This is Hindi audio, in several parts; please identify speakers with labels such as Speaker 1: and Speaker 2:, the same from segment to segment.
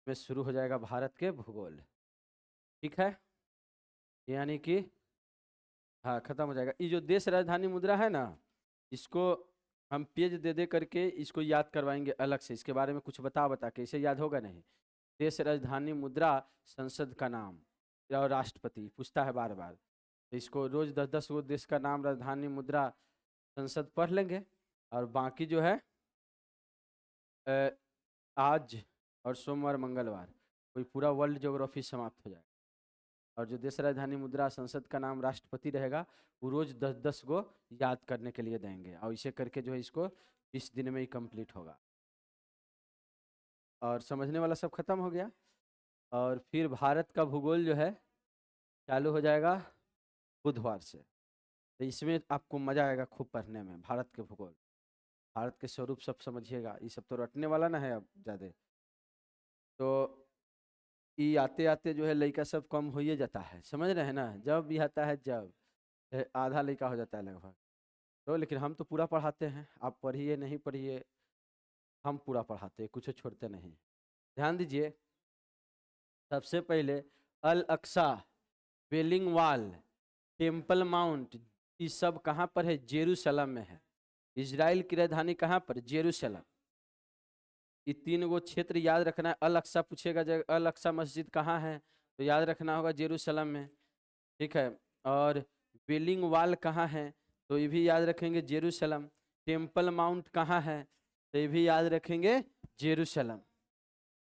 Speaker 1: में शुरू हो जाएगा भारत के भूगोल। ठीक है, यानी कि हाँ खत्म हो जाएगा। ये जो देश राजधानी मुद्रा है ना, इसको हम पेज दे दे करके इसको याद करवाएंगे अलग से, इसके बारे में कुछ बता के, इसे याद होगा नहीं। देश राजधानी मुद्रा, संसद का नाम और राष्ट्रपति पूछता है बार बार, तो इसको रोज 10-10 गो देश का नाम, राजधानी मुद्रा, संसद पढ़ लेंगे। और बाकी जो है आज और सोमवार मंगलवार कोई पूरा वर्ल्ड ज्योग्राफी समाप्त हो जाएगा। और जो देश राजधानी मुद्रा, संसद का नाम, राष्ट्रपति रहेगा, वो रोज 10-10 गो याद करने के लिए देंगे। और इसे करके जो है इसको 20 दिन में ही कंप्लीट होगा। और समझने वाला सब खत्म हो गया। और फिर भारत का भूगोल जो है चालू हो जाएगा बुधवार से। तो इसमें आपको मजा आएगा खूब पढ़ने में, भारत के भूगोल, भारत के स्वरूप सब समझिएगा। ये सब तो रटने वाला ना है अब ज़्यादा, तो ये आते आते जो है लड़का सब कम हो ही जाता है, समझ रहे हैं ना। जब भी आता है जब आधा लड़का हो जाता है लगभग। तो लेकिन हम तो पूरा पढ़ाते हैं, आप पढ़िए नहीं पढ़िए, हम पूरा पढ़ाते हैं, कुछ छोड़ते नहीं। ध्यान दीजिए, सबसे पहले अल Aqsa, Wailing Wall, Temple mount, ये सब कहाँ पर है? जेरूशलम में है। इजराइल की राजधानी कहाँ पर? जेरूशलम। ये 3 गो क्षेत्र याद रखना है। अल अक्सा पूछेगा, जब अल अक्सा मस्जिद कहाँ है तो याद रखना होगा जेरूशलम में। ठीक है, और वेलिंग वॉल कहाँ है तो ये भी याद रखेंगे जेरूशलम। टेम्पल माउंट कहाँ है तो ये भी याद रखेंगे जेरूशलम।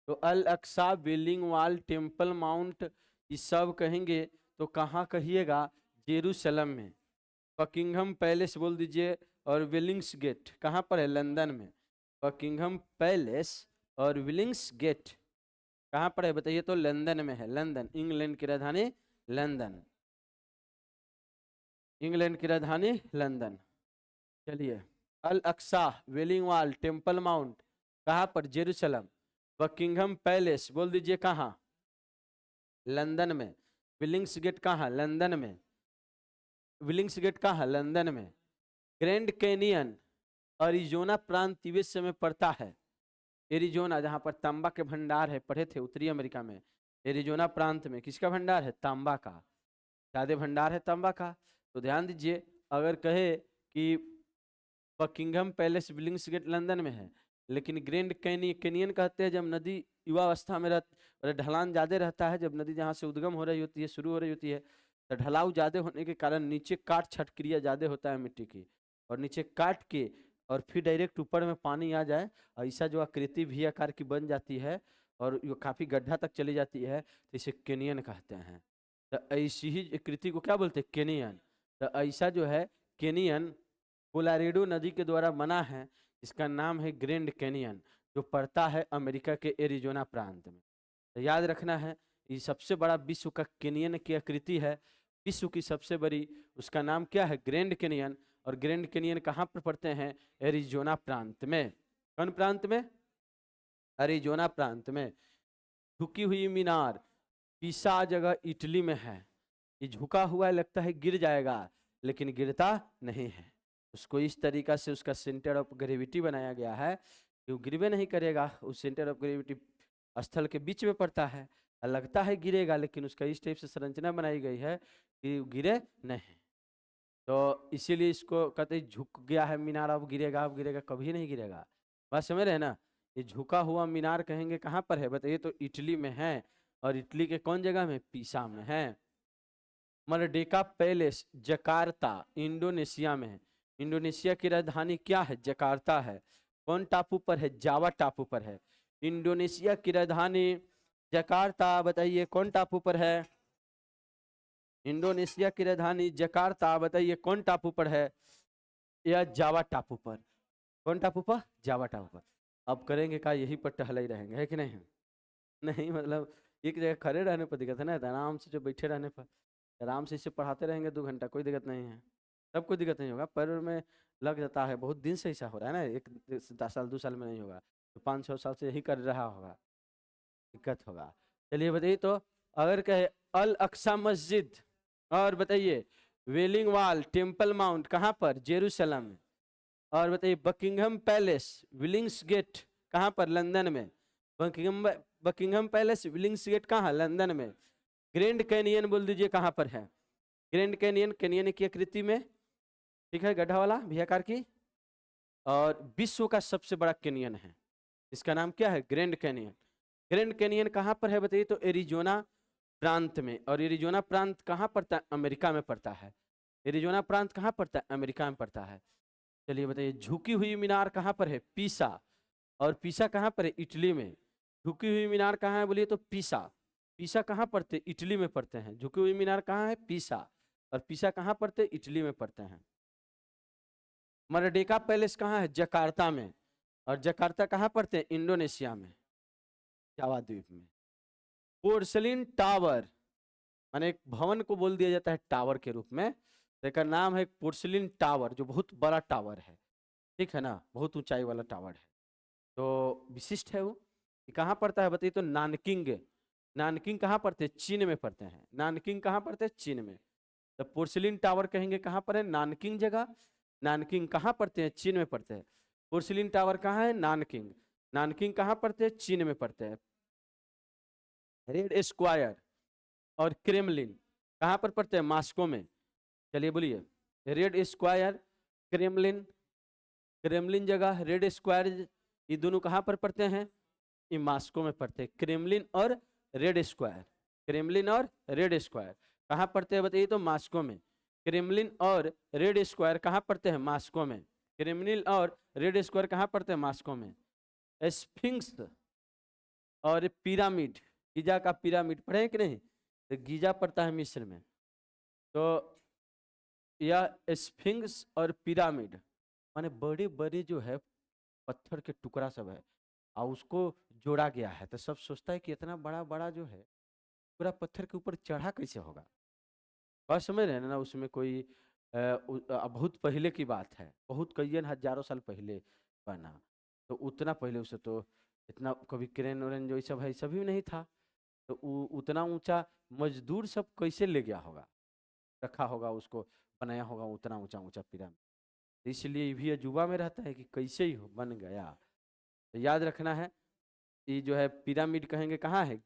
Speaker 1: तो अल Aqsa, Wailing Wall, Temple mount, ये सब कहेंगे तो कहाँ कहिएगा? जेरूशलम में। बकिंघम पैलेस बोल दीजिए, और विलिंग्स गेट कहाँ पर है? लंदन में। बकिंघम पैलेस और विलिंग्स गेट कहाँ पर है बताइए? तो लंदन में है। लंदन, इंग्लैंड की राजधानी लंदन, इंग्लैंड की राजधानी लंदन। चलिए, अल Aqsa, Wailing Wall, Temple Mount कहाँ पर? जेरूशलम। बकिंघम पैलेस बोल दीजिए कहाँ? लंदन में। विलिंग्स गेट कहाँ? लंदन में। विलिंग्स गेट कहाँ? लंदन में। ग्रैंड कैनियन अरिजोना प्रांत यूएसए में पड़ता है। एरिजोना, जहाँ पर तांबा के भंडार है, पढ़े थे उत्तरी अमेरिका में। एरिजोना प्रांत में किसका भंडार है? तांबा का, ज्यादा भंडार है तांबा का। तो ध्यान दीजिए, अगर कहे कि Buckingham Palace Billingsgate London में है, लेकिन ग्रैंड कैनियन कहते हैं जब नदी युवावस्था में ढलान ज्यादा रहता है, जब नदी जहाँ से उद्गम हो रही होती है, शुरू हो रही होती है, तो ढलाव ज्यादा होने के कारण नीचे काट छट क्रिया ज्यादा होता है मिट्टी की, और नीचे काट के और फिर डायरेक्ट ऊपर में पानी आ जाए, ऐसा जो आकृति भी आकार की बन जाती है और ये काफी गड्ढा तक चली जाती है, तो इसे कैनियन कहते हैं। तो ऐसी ही आकृति को क्या बोलते हैं? कैनियन। तो ऐसा जो है कैनियन कोलोराडो नदी के द्वारा बना है, इसका नाम है ग्रैंड कैनियन, जो पड़ता है अमेरिका के एरिजोना प्रांत में। तो याद रखना है, ये सबसे बड़ा विश्व का कैनियन की आकृति है, विश्व की सबसे बड़ी, उसका नाम क्या है? Grand canyon. और ग्रैंड कैनियन कहाँ पर पड़ते हैं? एरिजोना प्रांत में। कौन प्रांत में? एरिजोना प्रांत में। झुकी हुई मीनार, पीसा जगह इटली में है। ये झुका हुआ है, लगता है गिर जाएगा, लेकिन गिरता नहीं है। उसको इस तरीका से उसका सेंटर ऑफ ग्रेविटी बनाया गया है कि वो गिरवे नहीं करेगा। उस सेंटर ऑफ ग्रेविटी स्थल के बीच में पड़ता है, लगता है गिरेगा, लेकिन उसका इस टाइप से संरचना बनाई गई है कि गिरे नहीं। तो इसीलिए इसको कहते हैं झुक गया है मीनार, अब गिरेगा, अब गिरेगा, कभी नहीं गिरेगा। बात समझ रहे हैं ना। ये झुका हुआ मीनार कहेंगे कहाँ पर है बताइए? तो इटली में है। और इटली के कौन जगह में? पीसा में है। मर्डेका पैलेस जकार्ता, इंडोनेशिया में है। इंडोनेशिया की राजधानी क्या है? जकार्ता है। कौन टापू पर है? जावा टापू पर है। इंडोनेशिया की राजधानी जकार्ता, बताइए कौन टापू पर है? इंडोनेशिया की राजधानी जकार्ता, बताइए कौन टापू पर है? या जावा टापू पर। कौन टापू पर? जावा टापू पर। अब करेंगे का? यही पर टहल ही रहेंगे, है कि नहीं? नहीं मतलब एक जगह खड़े रहने पर दिक्कत है ना, आराम से जो बैठे रहने पर आराम से इसे पढ़ाते रहेंगे 2 घंटा, कोई दिक्कत नहीं है। तब कोई दिक्कत नहीं होगा, पैर में लग जाता है, बहुत दिन से ऐसा हो रहा है ना, 10 साल 2 साल में नहीं होगा, तो 5-6 साल से यही कर रहा होगा, दिक्कत होगा। चलिए बताइए, तो अगर कहे अल अक्सा मस्जिद, और बताइए वेलिंग वॉल, टेम्पल माउंट कहाँ पर? जेरूशलम में। और बताइए बकिंघम पैलेस, विलिंग्स गेट कहाँ पर? लंदन में। Buckingham Buckingham Palace Billingsgate कहाँ, लंदन में। ग्रैंड कैनियन बोल दीजिए कहाँ पर है। ग्रैंड कैनियन, कैनियन की आकृति में, ठीक है, गड्ढा वाला भी आकार की, और विश्व का सबसे बड़ा कैनियन है, इसका नाम क्या है, ग्रैंड कैनियन। ग्रैंड कैनियन कहाँ पर है बताइए, तो एरिजोना प्रांत में। और एरिजोना प्रांत कहाँ पड़ता है, अमेरिका में पड़ता है। एरिजोना प्रांत कहाँ पड़ता है, अमेरिका में पड़ता है। चलिए बताइए, झुकी हुई मीनार कहाँ पर है, पीसा। और पीसा कहाँ पर है, इटली में। झुकी हुई मीनार कहाँ है बोलिए, तो पीसा। पीसा कहाँ पड़ते, इटली में पड़ते हैं। झुकी हुई मीनार कहाँ है, पीसा। और पीसा कहाँ पड़ते, इटली में पड़ते हैं। मर्डेका पैलेस कहाँ है, जकार्ता में। और जकार्ता कहाँ पड़ते हैं, इंडोनेशिया में, जावा द्वीप में। पोर्सलिन टावर, माने एक भवन को बोल दिया जाता है टावर के रूप में, तो इसका नाम है पोर्सलिन टावर, जो बहुत बड़ा टावर है, ठीक है ना, बहुत ऊंचाई वाला टावर है, तो विशिष्ट है वो। ये कहाँ पड़ता है बताइए, तो नानकिंग। नानकिंग कहाँ पड़ते हैं, चीन में पड़ते हैं। नानकिंग कहाँ पड़ते हैं, चीन में। तो पोर्सिलिन टावर कहेंगे कहाँ पर है, नानकिंग जगह। नानकिंग कहाँ पड़ते हैं, चीन में पड़ते हैं। पोर्सिलिन टावर कहाँ है, नानकिंग। नानकिंग कहाँ पड़ते हैं, चीन में पड़ते हैं। रेड स्क्वायर और क्रेमलिन कहाँ पर पड़ते हैं, मॉस्को में। चलिए बोलिए, रेड स्क्वायर, क्रेमलिन। क्रेमलिन जगह, रेड स्क्वायर, ये दोनों कहाँ पर पड़ते हैं, ये मॉस्को में पड़ते हैं। क्रेमलिन और रेड स्क्वायर, क्रेमलिन और रेड स्क्वायर कहाँ पड़ते हैं बताइए, तो मॉस्को में। क्रेमलिन और रेड स्क्वायर कहाँ पड़ते हैं, मॉस्को में। क्रेमलिन और रेड स्क्वायर कहाँ पड़ते हैं, मॉस्को में। स्फिंक्स और पिरामिड, गीजा का पिरामिड पढ़े हैं कि नहीं, तो गीजा पड़ता है मिस्र में। तो यह स्फिंक्स और पिरामिड माने बड़े बड़े जो है पत्थर के टुकड़ा सब है, और उसको जोड़ा गया है, तो सब सोचता है कि इतना बड़ा बड़ा जो है पूरा पत्थर के ऊपर चढ़ा कैसे होगा। बात समझ रहे हैं ना, उसमें कोई बहुत पहले की बात है, बहुत कई हजारों साल पहले बना, तो उतना पहले उसे तो इतना कभी क्रेन व्रेन जो ये सब है, ये सभी नहीं था। तो उतना ऊंचा मजदूर सब कैसे ले गया होगा, रखा होगा, उसको बनाया होगा उतना ऊंचा ऊंचा पिरामिड। तो इसलिए ये भी अजूबा में रहता है कि कैसे ही बन गया। तो याद रखना है, ये जो है पिरामिड कहेंगे कहाँ है,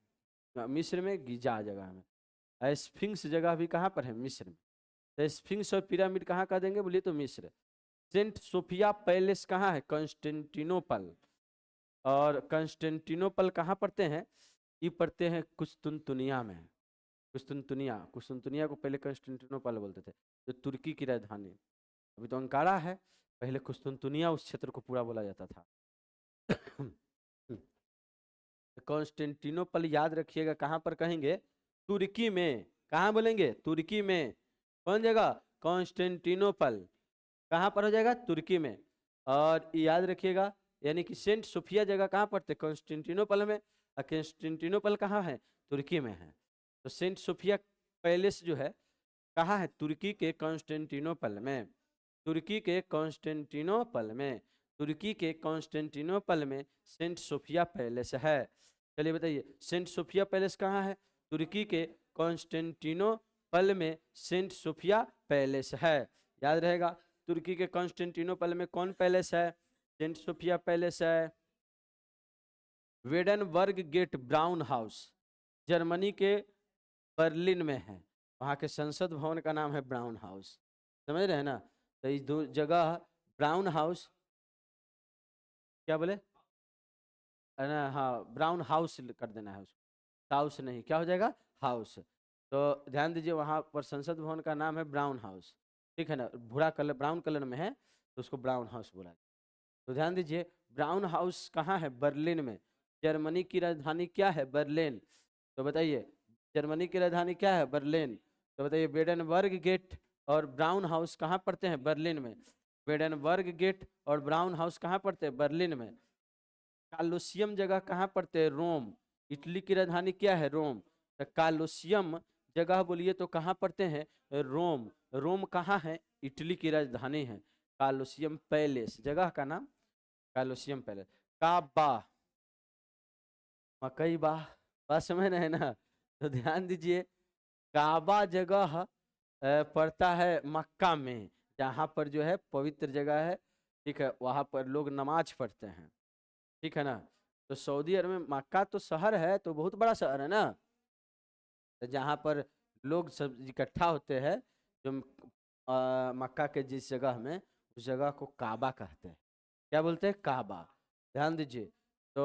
Speaker 1: मिस्र में, गीजा जगह में। स्फिंक्स जगह भी कहाँ पर है, मिस्र में। तो स्फिंक्स और पिरामिड कहाँ का देंगे बोलिए, तो मिस्र। सेंट सोफिया पैलेस कहाँ है, कंस्टेंटिनोपल। और कंस्टेंटिनोपल कहाँ पढ़ते हैं, ये पढ़ते हैं कुस्तुनतुनिया में। कुस्तुनतुनिया, कुस्तुनतुनिया को पहले कंस्टेंटिनोपल बोलते थे, जो तुर्की की राजधानी। अभी तो अंकारा है, पहले कुस्तुनतुनिया उस क्षेत्र को पूरा बोला जाता था। कॉन्स्टेंटिनोपल याद रखिएगा कहाँ पर कहेंगे, तुर्की में। कहाँ बोलेंगे, तुर्की में। कौन जगह, कॉन्स्टेंटिनोपल कहाँ पर हो जाएगा, तुर्की में। और याद रखिएगा, यानी कि सेंट सोफिया जगह कहाँ पड़ते, कॉन्स्टेंटिनोपल में। और कॉन्स्टेंटिनोपल कहाँ है, तुर्की में है। तो सेंट सोफिया पैलेस जो है कहाँ है, तुर्की के कॉन्स्टेंटिनोपल में। तुर्की के कॉन्स्टेंटिनोपल में, तुर्की के कॉन्स्टेंटिनोपल में सेंट सोफिया पैलेस है। चलिए बताइए, सेंट सोफिया पैलेस कहाँ है, तुर्की के कॉन्स्टेंटिनोपल में सेंट सोफिया पैलेस है। याद रहेगा, तुर्की के कॉन्स्टेंटिनोपल में कौन पैलेस है, सेंट सोफिया पैलेस है। Wedenberg gate Brown house Germany के बर्लिन में है, वहाँ के संसद भवन का नाम है ब्राउन हाउस। समझ रहे हैं ना, तो इस दो जगह ब्राउन हाउस, क्या बोले, ना हाँ, ब्राउन हाउस कर देना है उसको, हाउस नहीं, क्या हो जाएगा, हाउस। तो ध्यान दीजिए, वहाँ पर संसद भवन का नाम है ब्राउन हाउस, ठीक है ना, भूरा कलर ब्राउन कलर में है, तो उसको ब्राउन हाउस बोला। तो ध्यान दीजिए, ब्राउन हाउस कहाँ है, बर्लिन में। जर्मनी की राजधानी क्या है, बर्लिन। तो बताइए, जर्मनी की राजधानी क्या है, बर्लिन। तो बताइए, बेडनबर्ग गेट और ब्राउन हाउस कहाँ पड़ते हैं, बर्लिन में। बेडनबर्ग गेट और ब्राउन हाउस कहाँ पड़ते हैं, बर्लिन में। कालोसियम जगह कहाँ पड़ते हैं, रोम। इटली की राजधानी क्या है, रोम। तो कालोसियम जगह बोलिए तो कहाँ पड़ते हैं, रोम। रोम कहाँ है, इटली की राजधानी है। कालोसियम पैलेस जगह का नाम, कालोसियम पैलेस। काबा, मकई बाह, बात समझ रहे हैं ना। तो ध्यान दीजिए, काबा जगह पड़ता है मक्का में, जहाँ पर जो है पवित्र जगह है, ठीक है, वहाँ पर लोग नमाज पढ़ते हैं, ठीक है ना। तो सऊदी अरब में मक्का तो शहर है, तो बहुत बड़ा शहर है ना, तो जहाँ पर लोग सब इकट्ठा होते हैं, जो मक्का के जिस जगह में, उस जगह को काबा कहते हैं। क्या बोलते हैं? काबा। ध्यान दीजिए। तो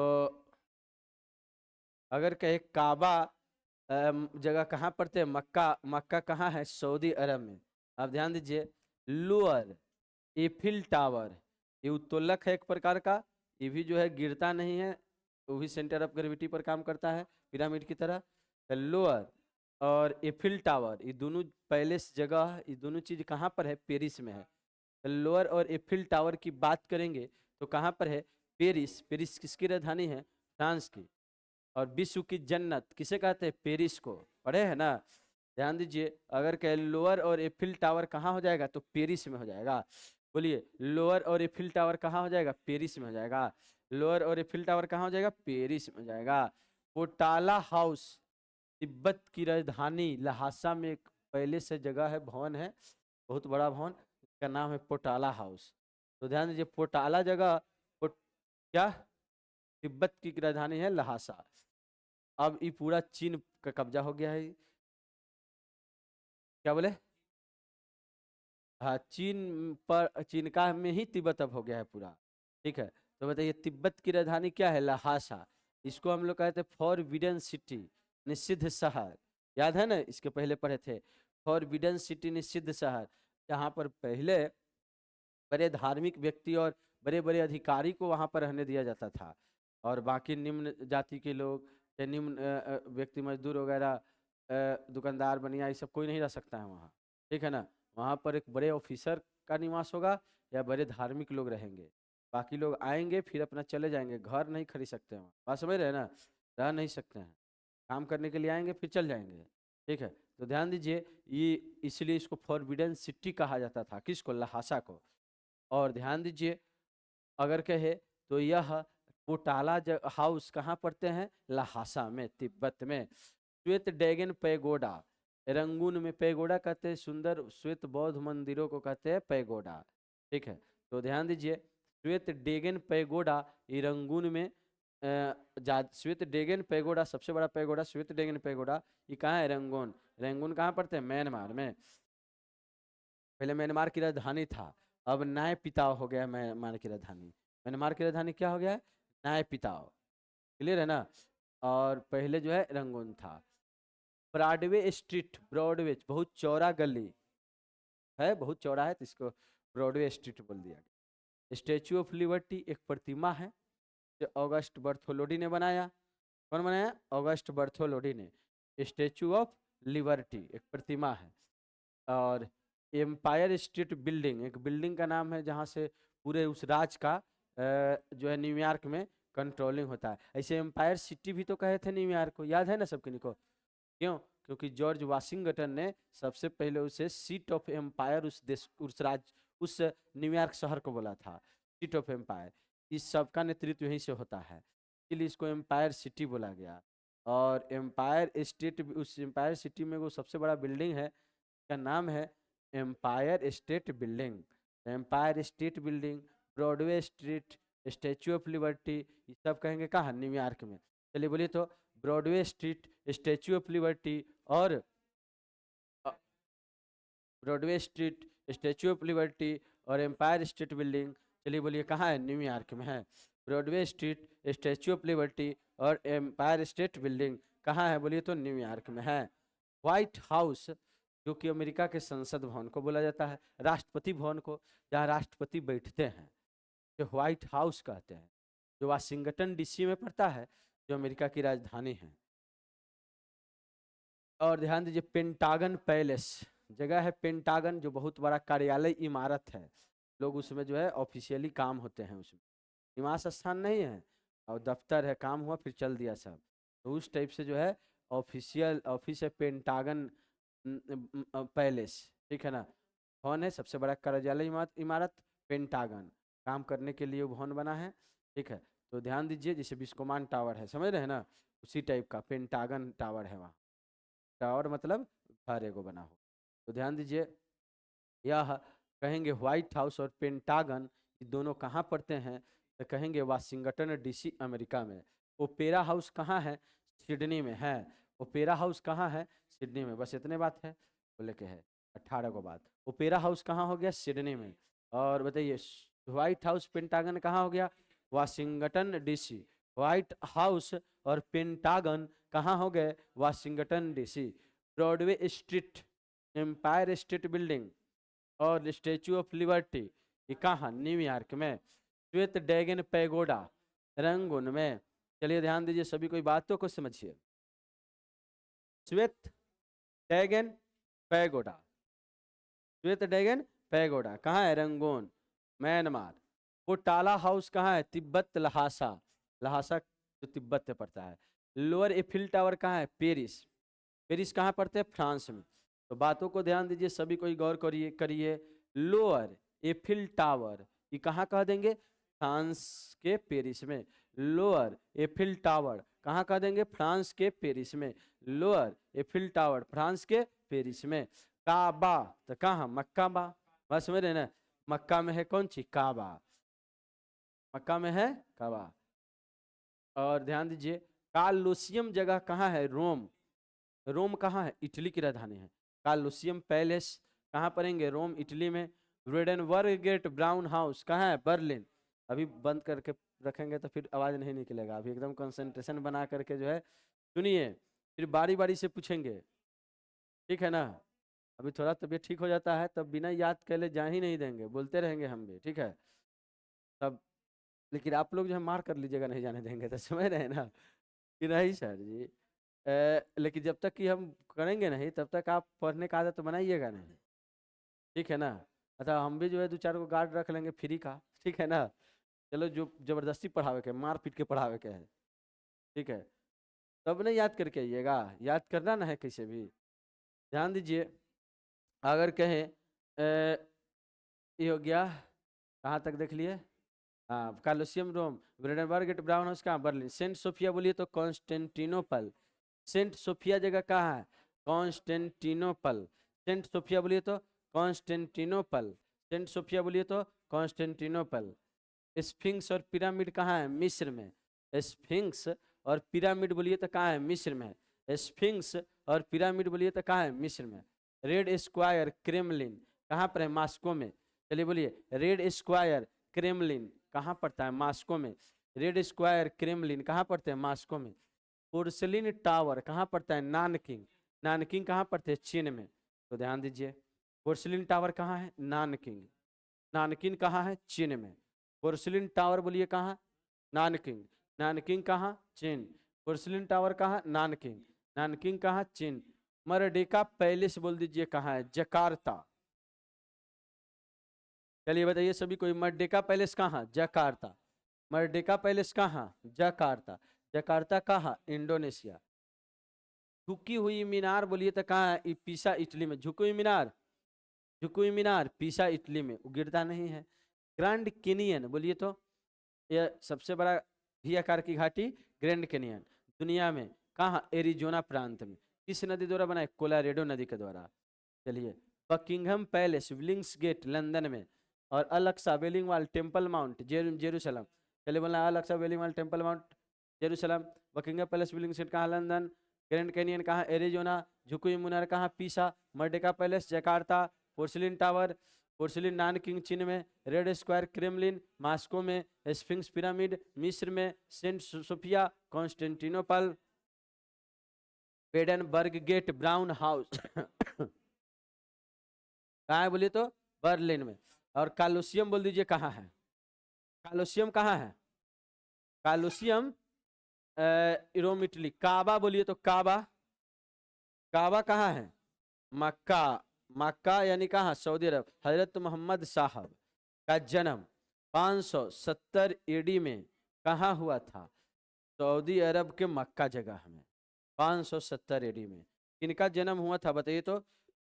Speaker 1: अगर कहे काबा जगह कहाँ पड़ते हैं? मक्का। मक्का कहाँ है? सऊदी अरब में। अब ध्यान दीजिए, लोअर एफिल टावर, ये उत्तोलक है एक प्रकार का, ये भी जो है गिरता नहीं है, वो भी सेंटर ऑफ ग्रेविटी पर काम करता है पिरामिड की तरह। लोअर और एफिल टावर, ये दोनों पैलेस जगह, ये दोनों चीज कहाँ पर है? पेरिस में है। लोअर और एफिल टावर की बात करेंगे तो कहाँ पर है? पेरिस। पेरिस किसकी राजधानी है? फ्रांस की। और विश्व की जन्नत किसे कहते हैं? पेरिस को। पढ़े है ना? ध्यान दीजिए, अगर कहे लोअर और एफिल टावर कहाँ हो जाएगा? तो पेरिस में हो जाएगा। बोलिए, लोअर और एफिल टावर कहाँ हो जाएगा? पेरिस में हो जाएगा। लोअर और एफिल टावर कहाँ हो जाएगा? पेरिस में हो जाएगा। पोटाला हाउस, तिब्बत की राजधानी लहासा में एक पहले से जगह है, भवन है, बहुत बड़ा भवन, इसका नाम है पोटाला हाउस। तो ध्यान दीजिए, पोटाला जगह क्या? तिब्बत की राजधानी है लहासा। अब ये पूरा चीन का कब्जा हो गया है। क्या बोले? हाँ, चीन पर, चीन का में ही तिब्बत अब हो गया है पूरा। ठीक है, तो बताइए तिब्बत की राजधानी क्या है? लहासा। इसको हम लोग कहते हैं फॉरबिडन सिटी, निषिद्ध शहर। याद है ना, इसके पहले पढ़े थे, फॉरबिडन सिटी, निषिद्ध शहर। यहाँ पर पहले बड़े धार्मिक व्यक्ति और बड़े बड़े अधिकारी को वहाँ पर रहने दिया जाता था, और बाकी निम्न जाति के लोग या निम्न व्यक्ति, मजदूर वगैरह, दुकानदार, बनिया, ये सब कोई नहीं रह सकता है वहाँ। ठीक है ना? वहाँ पर एक बड़े ऑफिसर का निवास होगा या बड़े धार्मिक लोग रहेंगे। बाकी लोग आएंगे फिर अपना चले जाएंगे, घर नहीं खरीद सकते हैं वहाँ। बात समझ रहे हैं ना? रह नहीं सकते हैं, काम करने के लिए आएंगे फिर चल जाएंगे। ठीक है, तो ध्यान दीजिए, ये इसलिए इसको फॉरबिडन सिटी कहा जाता था। किसको? लहासा को। और ध्यान दीजिए, अगर कहे तो यह पोटाला हाउस कहाँ पड़ते हैं? लहासा में, तिब्बत में। श्वेत डैगन पैगोडा, रंगून में, पैगोडा कहते हैं सुंदर श्वेत बौद्ध मंदिरों को कहते हैं पैगोडा। ठीक है, तो ध्यान दीजिए, श्वेत डेगन पैगोडा ये रंगून में, श्वेत डेगन पैगोडा सबसे बड़ा पैगोडा, श्वेत डेगन पैगोडा, ये कहाँ है? रंगून। रंगून कहाँ पड़ते हैं? म्यांमार में। पहले म्यांमार की राजधानी था, अब न्याय पिताव हो गया म्यांमार की राजधानी। म्यांमार की राजधानी क्या हो गया है? न्याय पिताव। क्लियर है ना? और पहले जो है रंगून था। ब्रॉडवे स्ट्रीट, ब्रॉडवे बहुत चौड़ा गली है, बहुत चौड़ा है, तो इसको ब्रॉडवे स्ट्रीट बोल दिया गया। स्टेचू ऑफ लिबर्टी एक प्रतिमा है जो ऑगस्ट बर्थोलोडी ने बनाया। कौन बनाया? ऑगस्ट बर्थोलोडी ने। स्टेचू ऑफ लिबर्टी एक प्रतिमा है। और एम्पायर स्टेट बिल्डिंग एक बिल्डिंग का नाम है, जहाँ से पूरे उस राज का जो है न्यूयॉर्क में कंट्रोलिंग होता है। ऐसे एम्पायर सिटी भी तो कहे थे न्यूयॉर्क को, याद है ना सबके को? क्यों? क्योंकि जॉर्ज वाशिंगटन ने सबसे पहले उसे सीट ऑफ एम्पायर, उस देश, उस राज्य, उस न्यूयॉर्क शहर को बोला था सीट ऑफ एम्पायर। इस सब का नेतृत्व यहीं से होता है, इसलिए इसको एम्पायर सिटी बोला गया। और एम्पायर स्टेट, उस एम्पायर सिटी में वो सबसे बड़ा बिल्डिंग है, का नाम है Empire State Building. Empire State Building, Broadway Street, Statue of Liberty, ये सब कहेंगे कहाँ? न्यूयॉर्क में। चलिए बोलिए तो, Broadway Street, Statue of Liberty और Broadway Street, Statue of Liberty और एम्पायर स्टेट बिल्डिंग, चलिए बोलिए कहाँ है? न्यूयॉर्क में है। Broadway Street, Statue of Liberty और एम्पायर स्टेट बिल्डिंग कहाँ है? बोलिए तो न्यूयॉर्क में है। व्हाइट हाउस, जो कि अमेरिका के संसद भवन को बोला जाता है, राष्ट्रपति भवन को, जहाँ राष्ट्रपति बैठते हैं, जो व्हाइट हाउस कहते हैं, जो वाशिंगटन डीसी में पड़ता है, जो अमेरिका की राजधानी है। और ध्यान दीजिए, पेंटागन पैलेस जगह है, पेंटागन जो बहुत बड़ा कार्यालय इमारत है, लोग उसमें जो है ऑफिशियली काम होते हैं, उसमें निवास स्थान नहीं है, और दफ्तर है, काम हुआ फिर चल दिया सब, तो उस टाइप से जो है ऑफिशियल ऑफिस है पेंटागन पैलेस। ठीक है ना? भवन है, सबसे बड़ा कार्यालय इमारत पेंटागन, काम करने के लिए वो भवन बना है। ठीक है, तो ध्यान दीजिए, जैसे बिस्कोमान टावर है, समझ रहे हैं ना, उसी टाइप का पेंटागन टावर है वहाँ। टावर मतलब घर एगो बना हो। तो ध्यान दीजिए, यह कहेंगे व्हाइट हाउस और पेंटागन, ये दोनों कहाँ पड़ते हैं? तो कहेंगे वाशिंगटन डीसी अमेरिका में। ओपेरा हाउस कहाँ है? सिडनी में है। ओपेरा हाउस कहाँ है? सिडनी में। बस इतने बात है, बोले के है 18 को बात। ओपेरा हाउस कहाँ हो गया? सिडनी में। और बताइए व्हाइट हाउस पेंटागन कहाँ हो गया? Washington DC. व्हाइट हाउस और पेंटागन कहाँ हो गए? Washington DC. Broadway Street, Empire State Building और स्टेचू ऑफ लिबर्टी ये कहाँ? न्यूयॉर्क में। श्वेत ड्रैगन पैगोडा रंगून में। चलिए ध्यान दीजिए सभी, कोई बातों को समझिए। श्वेत ड्रैगन पैगोडा, श्वेत ड्रैगन पैगोडा कहाँ है? Rangoon, Myanmar. पोटाला हाउस कहाँ है? तिब्बत लहासा, लहासा जो तिब्बत में पड़ता है। लोअर एफिल टावर कहाँ है? पेरिस, पेरिस कहाँ पड़ते हैं? फ्रांस में। तो बातों को ध्यान दीजिए सभी, कोई गौर करिए करिए। लोअर एफिल टावर ये कहाँ कह देंगे? फ्रांस के पेरिस में। लोअर एफिल टावर कहाँ कह देंगे? फ्रांस के पेरिस में। लोअर एफिल टावर फ्रांस के पेरिस में। काबा तो कहाँ? मक्का बा। बस समझ रहे ना, मक्का में है कौन सी? काबा, मक्का में है काबा। और ध्यान दीजिए कालोसियम जगह कहाँ है? रोम, रोम कहाँ है? इटली की राजधानी है। कालोसियम पैलेस कहाँ पड़ेंगे? रोम इटली में। ब्रेडेनबर्ग गेट ब्राउन हाउस कहाँ है? बर्लिन। अभी बंद करके रखेंगे तो फिर आवाज नहीं निकलेगा, अभी एकदम कंसंट्रेशन बना करके जो है सुनिए, फिर बारी बारी से पूछेंगे, ठीक है ना। अभी थोड़ा तबीयत ठीक हो जाता है तब बिना याद कर ले जा ही नहीं देंगे, बोलते रहेंगे हम भी, ठीक है तब। लेकिन आप लोग जो है मार कर लीजिएगा, नहीं जाने देंगे, तो समझ रहे हैं ना कि नहीं सर जी। लेकिन जब तक कि हम करेंगे नहीं तब तक आप पढ़ने का आदत तो बनाइएगा नहीं, ठीक है ना। अच्छा हम भी जो है 2-4 को गार्ड रख लेंगे फ्री का, ठीक है ना। चलो जो जबरदस्ती पढ़ावे के, मार पीट के पढ़ावे के है, ठीक है। तब नहीं याद करके आइएगा, याद करना ना है कैसे भी। ध्यान दीजिए अगर कहें ये हो गया, कहाँ तक देख लिए? हाँ कालोसियम रोम, ब्रेडेनबर्ग गेट ब्राउन हाउस कहाँ? बर्लिन। सेंट सोफिया बोलिए तो कॉन्स्टेंटिनोपल, सेंट सोफिया जगह कहाँ है? कॉन्स्टेंटिनोपल। सेंट सोफिया बोलिए तो कॉन्स्टेंटिनोपल, सेंट सोफिया बोलिए तो कॉन्स्टेंटिनोपल। स्फिंक्स और पिरामिड कहाँ है? मिस्र में। स्फिंक्स और पिरामिड बोलिए तो कहाँ है? मिस्र में। स्फिंक्स और पिरामिड बोलिए तो कहाँ है? मिस्र में। रेड स्क्वायर क्रेमलिन कहाँ पर है? मास्को में। चलिए बोलिए रेड स्क्वायर क्रेमलिन कहाँ पड़ता है? मास्को में। रेड स्क्वायर क्रेमलिन कहाँ पड़ते हैं? मास्को में। पोर्सलिन टावर कहाँ पड़ता है? नानकिंग, नानकिंग कहाँ पड़ते हैं? चीन में। तो ध्यान दीजिए पोर्सलिन टावर कहाँ है? नानकिंग। नानकिंग कहाँ है? चीन में। पोर्सलिन टावर बोलिए कहाँ? नानकिंग। नानकिंग कहाँ? चीन। पोर्सलिन टावर कहाँ? नानकिंग। नानकिंग कहाँ? चीन। मर्डेका पैलेस बोल दीजिए कहाँ है? जकार्ता। चलिए बताइए सभी कोई, मर्डेका पैलेस कहाँ? जकार्ता। मर्डेका पैलेस कहाँ? जकार्ता। जकार्ता कहाँ? इंडोनेशिया। झुकी हुई मीनार बोलिए तो कहाँ है? पीसा इटली में। झुकी हुई मीनार, झुकी हुई मीनार पीसा इटली में, वो गिरता नहीं है। ग्रैंड कैनियन बोलिए तो यह सबसे बड़ा भी आकार की घाटी ग्रैंड कैनियन दुनिया में कहाँ? एरिजोना प्रांत में। किस नदी द्वारा बना है? कोलोराडो नदी के द्वारा। चलिए Buckingham Palace Billingsgate London में। और Al Aqsa Wailing Wall Temple Mount Jerusalem. चलिए बोलना Al Aqsa Wailing Wall Temple Mount Jerusalem. Buckingham Palace Billingsgate कहाँ? लंदन। ग्रैंड कैनियन कहाँ? एरिजोना। झुकी मुनार कहाँ? Pisa. Merdeka Palace Jakarta. Porcelain Tower, Porcelain Nanking चीन में। रेड स्क्वायर क्रेमलिन मास्को में। स्फिंक्स पिरामिड मिस्र में। Saint Sophia Constantinople. Brandenburg Gate Brown House कहाँ है बोलिए तो? बर्लिन में। और कालोसियम बोल दीजिए कहाँ है? कालोसियम कहाँ है? कालोसियम रोम इटली। काबा बोलिए तो काबा, काबा कहाँ है? मक्का, मक्का यानी कहाँ? सऊदी अरब। हजरत मोहम्मद साहब का जन्म 570 एडी में कहाँ हुआ था? सऊदी अरब के मक्का जगह में 570 एडी में। किनका जन्म हुआ था बताइए तो?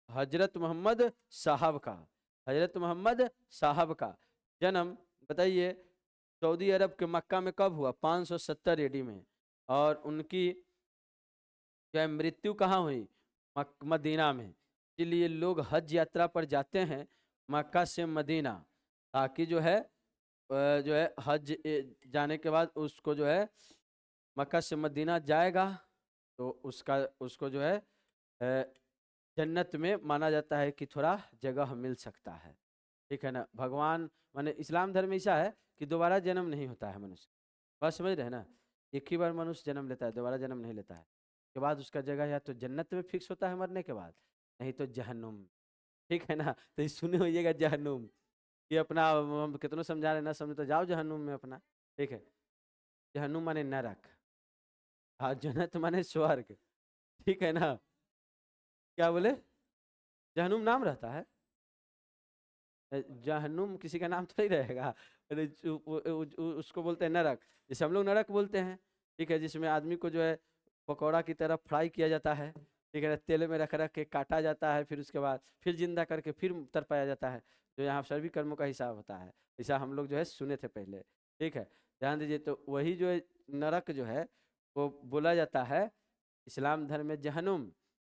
Speaker 1: हजरत मोहम्मद साहब का, हजरत मोहम्मद साहब का जन्म बताइए सऊदी अरब के मक्का में कब हुआ? 570 एडी में। और उनकी जो है मृत्यु कहाँ हुई? मदीना में। इसलिए लोग हज यात्रा पर जाते हैं मक्का से मदीना, ताकि जो है जो है हज जाने के बाद उसको जो है मक्का से मदीना जाएगा तो उसको जो है जन्नत में माना जाता है कि थोड़ा जगह मिल सकता है। ठीक है ना। भगवान माने इस्लाम धर्म में ऐसा है कि दोबारा जन्म नहीं होता है मनुष्य। बात समझ रहे हैं ना। एक ही बार मनुष्य जन्म लेता है, दोबारा जन्म नहीं लेता है। के बाद उसका जगह या तो जन्नत में फिक्स होता है मरने के बाद, नहीं तो जहन्नुम। ठीक है ना। तो ये सुने होइएगा जहन्नुम। ये अपना हम कितनों समझा रहे ना समझे तो जाओ जहन्नुम में अपना। ठीक है। जहन्नुम माने नरक। हाँ, जन्नत माने स्वर्ग। ठीक है ना। क्या बोले? जहन्नुम नाम रहता है। जहन्नुम किसी का नाम तो नहीं रहेगा। अरे उसको बोलते हैं नरक। जैसे हम लोग नरक बोलते हैं। ठीक है। जिसमें आदमी को जो है पकौड़ा की तरह फ्राई किया जाता है। ठीक है ना। तेल में रख रख के काटा जाता है, फिर उसके बाद फिर जिंदा करके फिर तरपाया जाता है। जो यहाँ सभी कर्मों का हिसाब होता है। ऐसा हम लोग जो है सुने थे पहले। ठीक है। ध्यान दीजिए। तो वही जो है नरक जो है वो बोला जाता है इस्लाम धर्म में जहन्नुम।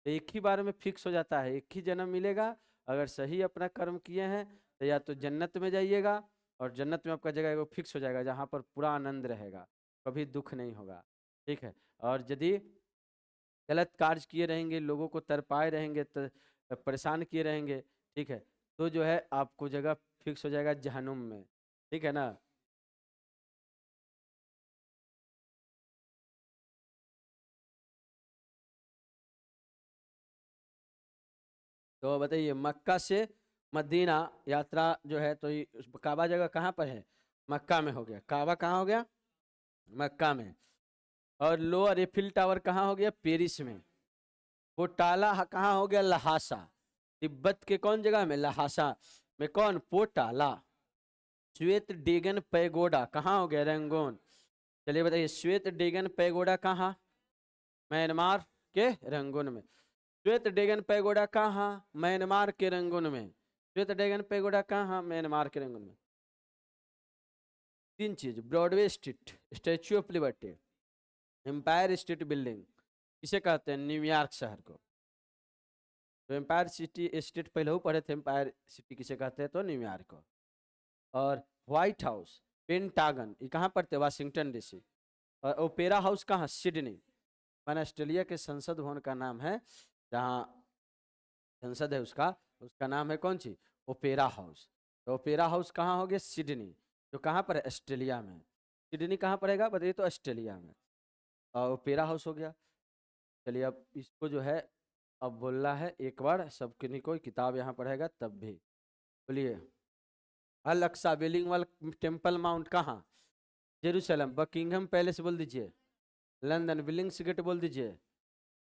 Speaker 1: तो एक ही बार में फिक्स हो जाता है, एक ही जन्म मिलेगा। अगर सही अपना कर्म किए हैं तो या तो जन्नत में जाइएगा, और जन्नत में आपका जगह वो फिक्स हो जाएगा जहाँ पर पूरा आनंद रहेगा, कभी दुख नहीं होगा। ठीक है। और यदि गलत कार्य किए रहेंगे, लोगों को तरपाए रहेंगे, परेशान किए रहेंगे, ठीक है, तो जो है आपको जगह फिक्स हो जाएगा जहन्नुम में। ठीक है ना। तो बताइए मक्का से मदीना यात्रा जो है तो ये काबा जगह कहाँ पर है? मक्का में हो गया। काबा कहाँ हो गया? मक्का में। और लोअर एफिल टावर कहाँ हो गया? पेरिस में। पोटाला कहाँ हो गया? लहासा। तिब्बत के कौन जगह में? लहासा में। कौन? पोटाला। श्वेत डेगन पैगोडा कहाँ हो गया? रंगून। चलिए बताइए श्वेत डेगन पैगोडा कहाँ? म्यांमार के रंगून में। श्वेत डेगन पैगोडा कहाँ? म्यांमार के रंगून में। श्वेत डेगन पैगोडा कहाँ? म्यांमार के रंगून में। तीन चीज। Broadway Street, Statue of Liberty, Empire State Building. किसे कहते हैं? न्यूयॉर्क शहर को। तो एम्पायर सिटी स्टेट पहले ही पढ़े थे। एम्पायर सिटी किसे कहते हैं? तो न्यूयॉर्क को। और व्हाइट हाउस, पेंटागन, ये कहाँ पड़ते हैं? Washington DC. और ओपेरा हाउस कहाँ? सिडनी। मैंने ऑस्ट्रेलिया के संसद भवन का नाम है, जहाँ संसद है उसका, उसका नाम है कौन सी? Opera House. तो ओपेरा हाउस कहाँ हो गया? सिडनी। जो कहाँ पर है? ऑस्ट्रेलिया में। सिडनी कहाँ पड़ेगा बताइए? तो ऑस्ट्रेलिया में। और ओपेरा हाउस हो गया। चलिए अब इसको जो है अब बोलना है एक बार सबके नहीं, कोई किताब यहाँ पढ़ेगा तब भी। बोलिए। अल Aqsa Wailing Wall Temple Mount कहाँ? जेरूसलम। बकिंगहम पैलेस बोल दीजिए। लंदन। विलिंग्स गेट बोल दीजिए।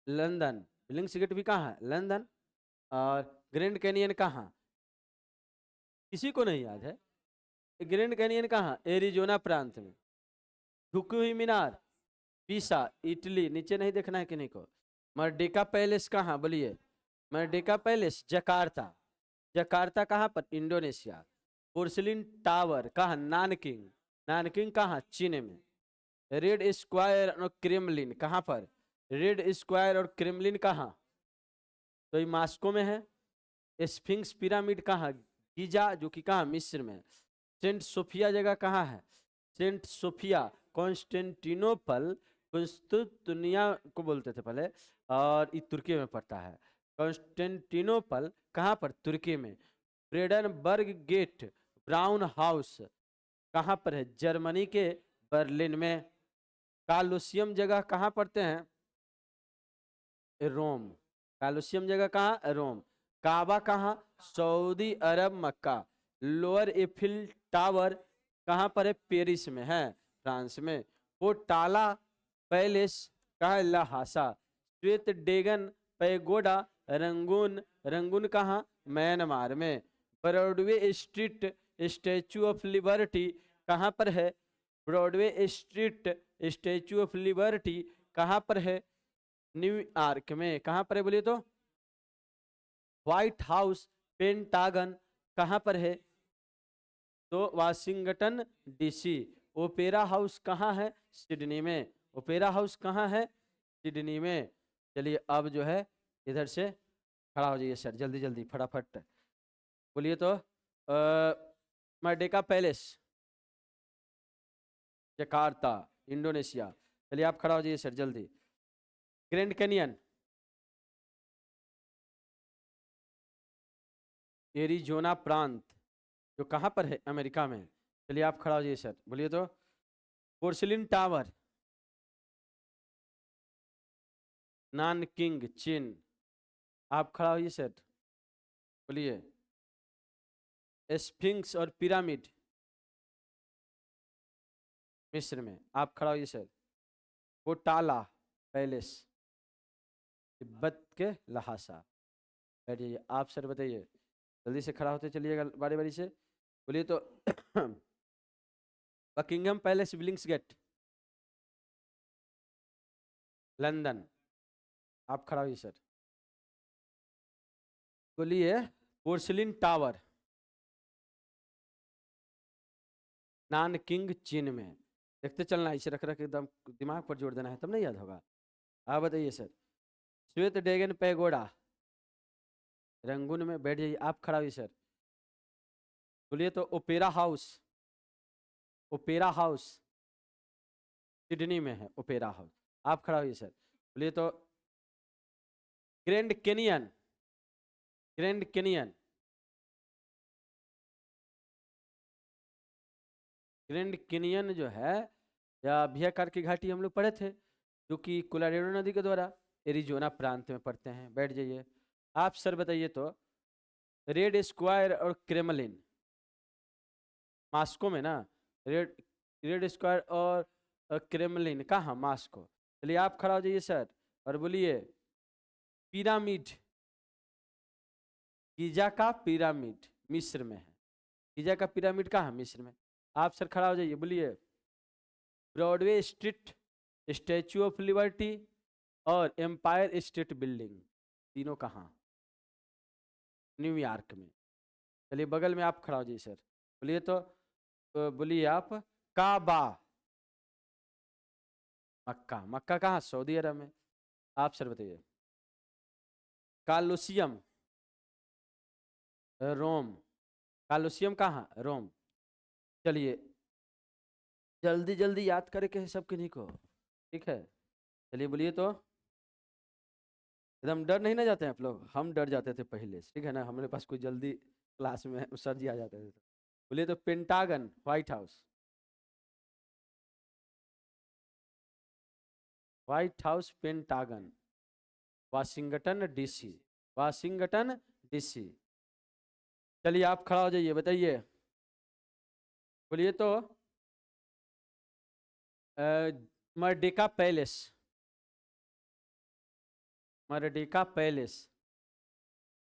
Speaker 1: लंदन। विलिंग्स गेट भी कहाँ है? लंदन। और ग्रैंड कैनियन कहाँ? किसी को नहीं याद है? ग्रैंड कैनियन कहाँ? एरिजोना प्रांत में। झुकी हुई मीनार पीसा इटली। नीचे नहीं देखना है किन्हीं को। मर्डिका पैलेस कहाँ? बोलिए। मर्डिका पैलेस जकार्ता। जकार्ता कहाँ पर? इंडोनेशिया। पोर्सिलिन टावर कहाँ? नानकिंग। नानकिंग कहाँ? चीन में। रेड स्क्वायर और क्रेमलिन कहाँ पर? रेड स्क्वायर और क्रेमलिन कहाँ? तो ये मास्को में है। स्फिंक्स पिरामिड कहाँ? गीजा, जो कि कहाँ? मिस्र में। सेंट सोफिया जगह कहाँ है? सेंट सोफिया कॉन्स्टेंटिनोपल, कुस्तुतनिया को बोलते थे पहले, और ये तुर्की में पड़ता है। कॉन्स्टेंटिनोपल कहाँ पर? तुर्की में। ब्रेडनबर्ग गेट ब्राउन हाउस कहाँ पर है? जर्मनी के बर्लिन में। कालोसियम जगह कहाँ पड़ते हैं? रोम। कालोसियम जगह कहाँ? रोम। काबा कहाँ? सऊदी अरब मक्का। लोअर एफिल टावर कहाँ पर है? पेरिस में है, फ्रांस में। पोटाला पैलेस कहाँ है? लहासा। श्वेत डेगन पैगोडा रंगून। रंगून कहाँ? म्यांमार में। Broadway Street Statue of liberty कहाँ पर है? Broadway Street Statue of liberty कहाँ पर है? न्यूयॉर्क में। कहाँ पर है बोलिए तो? व्हाइट हाउस पेंटागन कहाँ पर है? तो वाशिंगटन डीसी। ओपेरा हाउस कहाँ है? सिडनी में। ओपेरा हाउस कहाँ है? सिडनी में। चलिए अब जो है इधर से खड़ा हो जाइए सर, जल्दी जल्दी फटाफट बोलिए तो। Merdeka Palace Jakarta, Indonesia. चलिए आप खड़ा हो जाइए सर जल्दी। ग्रैंड कैनियन, एरिजोना प्रांत, जो कहाँ पर है? अमेरिका में। चलिए आप खड़ा हो जाइए सर, बोलिए तो। पोर्सिलिन टावर, नानकिंग, चीन। आप खड़ा होइए सर, बोलिए। स्फिंक्स और पिरामिड, मिस्र में। आप खड़ा होइए सर। पोटाला पैलेस, तिब्बत के लहासा। बैठिए आप सर, बताइए जल्दी से खड़ा होते चलिएगा बारी बारी से, बोलिए तो। Buckingham Palace, Billingsgate, London. आप खड़ा होइए सर, बोलिए। पोर्सिलिन टावर, नानकिंग, चीन में। देखते चलना, इसे रख रख एकदम दिमाग पर जोर देना है, तब नहीं याद होगा। आप बताइए सर। श्वेत ड्रैगन पैगोडा, रंगून में। बैठ जाइए आप खड़ा हुई सर, बोलिए तो। Opera house, opera house Sydney में है, ओपेरा हाउस। आप खड़ा हुई सर, बोलिए तो। Grand canyon, grand canyon, grand canyon जो है, या भियाकार की घाटी हम लोग पढ़े थे, जो कि कोलोराडो नदी के द्वारा एरिजोना प्रांत में पड़ते हैं। बैठ जाइए आप सर, बताइए तो। रेड स्क्वायर और क्रेमलिन, मास्को में ना। रेड रेड स्क्वायर और क्रेमलिन कहाँ? मास्को। चलिए आप खड़ा हो जाइए सर, और बोलिए। पिरामिड, गीजा का पिरामिड मिस्र में है। गीजा का पिरामिड कहाँ? मिस्र में। आप सर खड़ा हो जाइए, बोलिए। Broadway street, statue of Liberty और एम्पायर स्टेट बिल्डिंग, तीनों कहाँ? न्यूयॉर्क में। चलिए बगल में आप खड़ा हो जाइए सर, बोलिए तो। बोलिए आप। काबा, मक्का। मक्का कहाँ? सऊदी अरब में। आप सर बताइए। कालोसियम, रोम। कालोसियम कहाँ? रोम। चलिए जल्दी जल्दी याद करके सब किन्हीं को, ठीक है। चलिए बोलिए तो। एकदम डर नहीं ना जाते हैं आप लोग? हम डर जाते थे पहले से, ठीक है ना। हमारे पास कोई जल्दी क्लास में सर जी आ जाते थे तो। बोलिए तो। Pentagon, white house, white House pentagon, Washington DC, Washington DC. चलिए आप खड़ा हो जाइए, बताइए, बोलिए तो। Merdeka palace, Merdeka Palace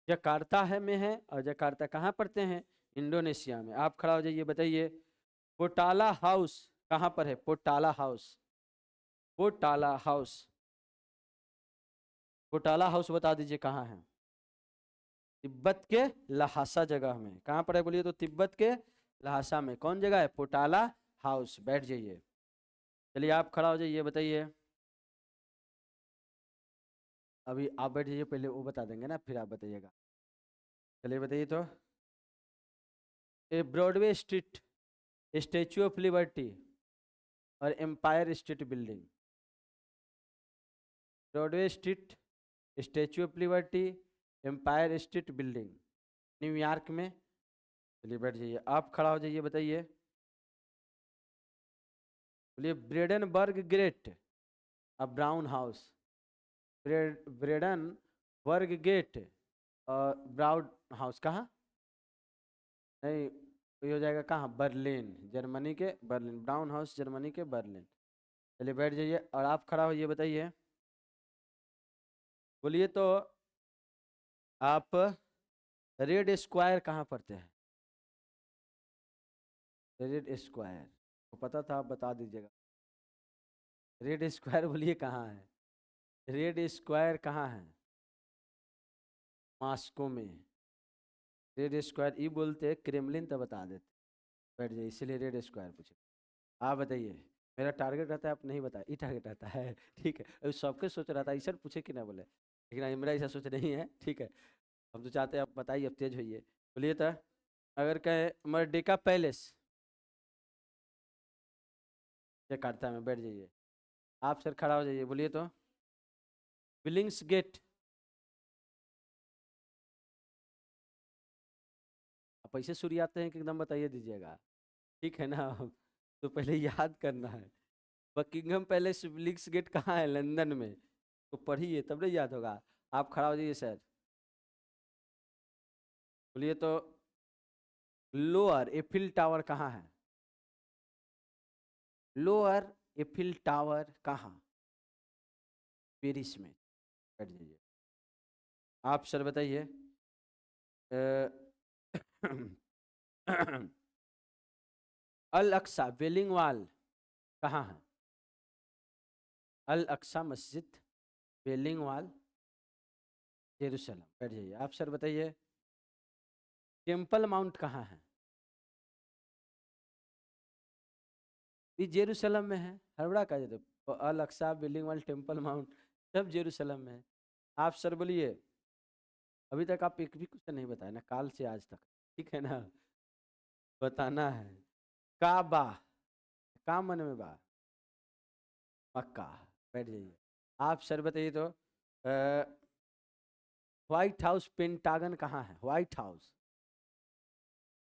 Speaker 1: Jakarta है में है, और जकार्ता कहाँ पड़ते हैं? इंडोनेशिया में। आप खड़ा हो जाइए, बताइए। पोटाला हाउस कहाँ पर है? पोटाला हाउस, पोटाला हाउस, पोटाला हाउस बता दीजिए कहाँ है? तिब्बत के लहासा जगह में। कहाँ पर है बोलिए तो? तिब्बत के लहासा में। कौन जगह है? पोटाला हाउस। बैठ जाइए। चलिए आप खड़ा हो जाइए, बताइए। अभी आप बैठ जाइए, पहले वो बता देंगे ना, फिर आप बताइएगा। चलिए बताइए तो। ए Broadway Street, Statue of Liberty और Empire State Building. Broadway Street, Statue of Liberty, Empire State Building, New York में। चलिए बैठ जाइए, आप खड़ा हो जाइए, बताइए। बोलिए। ब्रेडनबर्ग ग्रेट, अब ब्राउन हाउस, ब्रेडन वर्ग गेट और ब्राउन हाउस कहाँ? नहीं, ये हो जाएगा कहाँ? बर्लिन, जर्मनी के बर्लिन। ब्राउन हाउस जर्मनी के बर्लिन। चलिए बैठ जाइए, और आप खड़ा होइए, बताइए। बोलिए तो। आप रेड स्क्वायर कहाँ पढ़ते हैं? रेड स्क्वायर को पता था, आप बता दीजिएगा। रेड स्क्वायर बोलिए कहाँ है? रेड स्क्वायर कहाँ है? मॉस्को में। रेड स्क्वायर ई बोलते, क्रेमलिन तो बता देते। बैठ जाइए, इसलिए रेड स्क्वायर पूछे। आप बताइए। मेरा टारगेट रहता है, आप नहीं बताए, ये टारगेट रहता है, ठीक है। अभी सबके सोच रहा था ऐसा पूछे कि ना बोले, लेकिन आज मेरा ऐसा सोच नहीं है, ठीक है। हम तो चाहते हैं आप बताइए, अब तेज होइए। बोलिए तो। अगर कहे मर्डेका पैलेस, जकार्ता में, बैठ जाइए। आप सर खड़ा हो जाइए, बोलिए तो। बिलिंग्स गेट, आप ऐसे सुरियाते हैं कि एकदम बताइए दीजिएगा, ठीक है ना। तो पहले याद करना है। बकिंगम पैलेस बिलिंग्स गेट कहाँ है? लंदन में। तो पढ़िए तब नहीं याद होगा। आप खड़ा हो जाइए सर, बोलिए तो। लोअर एफिल टावर कहाँ है? लोअर एफिल टावर कहाँ? पेरिस में, बैठ जाइए। आप सर बताइए। अल अक्सा वेलिंग वॉल कहाँ है? अल अक्सा मस्जिद वेलिंग वॉल जेरूसलम, बैठ जाइए। आप सर बताइए। टेम्पल माउंट कहाँ है? ये जेरूसलम में है, हड़बड़ा का देते। अल Aqsa Wailing Wall Temple mount सब जेरूसलम में है। आप सर बोलिए। अभी तक आप एक भी क्वेश्चन नहीं बताए ना, काल से आज तक, ठीक है ना। बताना है। काबा, का मन में बा? मक्का, बैठ जाइए। आप सर बताइए तो। व्हाइट हाउस पेंटागन कहाँ है? White house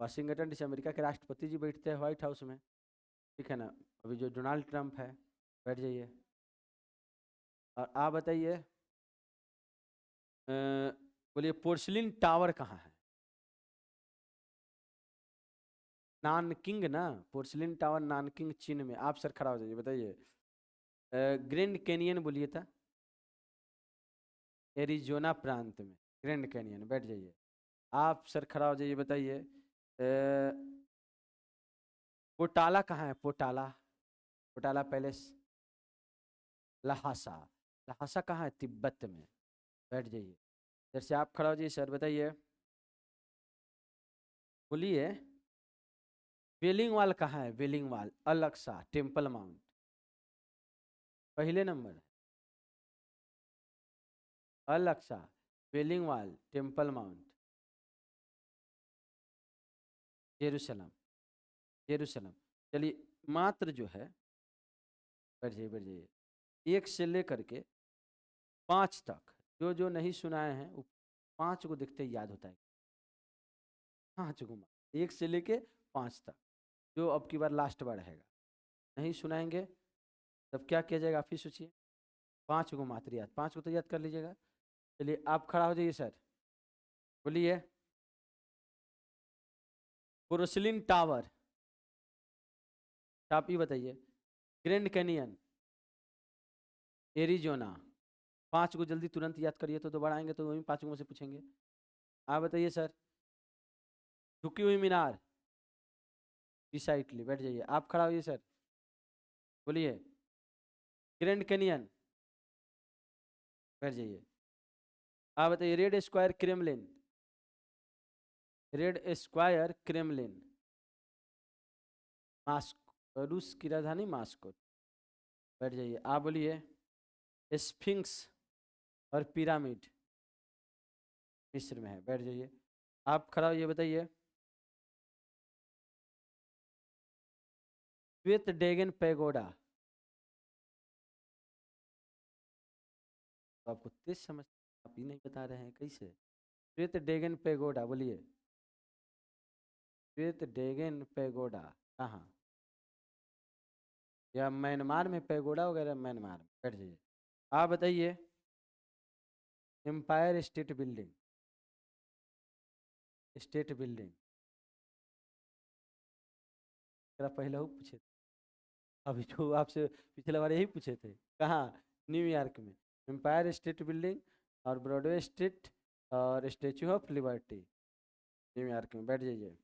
Speaker 1: Washington DC, America के राष्ट्रपति जी बैठते हैं व्हाइट हाउस में, ठीक है ना। अभी जो डोनाल्ड ट्रंप है, बैठ जाइए। और आप बताइए। बोलिए पोर्सलिन टावर कहाँ है? नानकिंग ना, पोर्सलिन टावर नानकिंग चीन में। आप सर खड़ा हो जाइए, बताइए। ग्रैंड कैनियन बोलिए था, एरिजोना प्रांत में ग्रैंड कैनियन, बैठ जाइए। आप सर खड़ा हो जाइए, बताइए। पोटाला कहाँ है? पोटाला, पोटाला पैलेस। लहासा, लहासा कहाँ है? तिब्बत में, बैठ जाइए। जैसे आप खड़ा हो जाइए सर, बताइए। बोलिए वेलिंग वॉल कहाँ है? Wailing Wall Al Aqsa Temple Mount, पहले number. Al Aqsa Wailing Wall Temple Mount Jerusalem, Jerusalem. चलिए, मात्र जो है, बैठ जाइए बैठ जाइए। एक से लेकर के 5 तक जो जो नहीं सुनाए हैं, वो 5 को देखते ही याद होता है। 5 घुमा, 1 से लेके 5 तक, जो अब की बार लास्ट बार रहेगा। नहीं सुनाएंगे तब क्या किया जाएगा, आप ही सोचिए। 5 को मात्र याद, 5 को तो याद कर लीजिएगा। चलिए आप खड़ा हो जाइए सर, बोलिए। पोर्सलिन टावर, आप ही बताइए। Grand canyon, Arizona. 5 को जल्दी तुरंत याद करिए, तो दोबारा आएंगे तो वही 5 में से पूछेंगे। आप बताइए सर। झुकी हुई मीनार, ईसा इटली, बैठ जाइए। आप खड़ा होइए सर, बोलिए। ग्रैंड कैनियन, बैठ जाइए। आप बताइए। Red Square Kremlin, red Square Kremlin Moscow, रूस की राजधानी मास्को, बैठ जाइए। आप बोलिए। स्फिंक्स और पिरामिड मिस्र में है, बैठ जाइए। आप खड़ा होइए, बताइए। श्वेत डेगन पैगोडा, तो आपको तेज समझ, आप ही नहीं बता रहे हैं कैसे। श्वेत डेगन पैगोडा, बोलिए। श्वेत डेगन पैगोडा कहाँ? या म्यांमार में पैगोडा वगैरह? म्यांमार में, बैठ जाइए। आप बताइए। Empire State Building, State Building, तेरा पहले ही पूछे थे। अभी जो आपसे पिछले बार यही पूछे थे। कहाँ? न्यूयॉर्क में। एम्पायर स्टेट बिल्डिंग और ब्रॉडवे स्ट्रीट और स्टेचू ऑफ लिबर्टी, न्यूयॉर्क में, बैठ जाइए।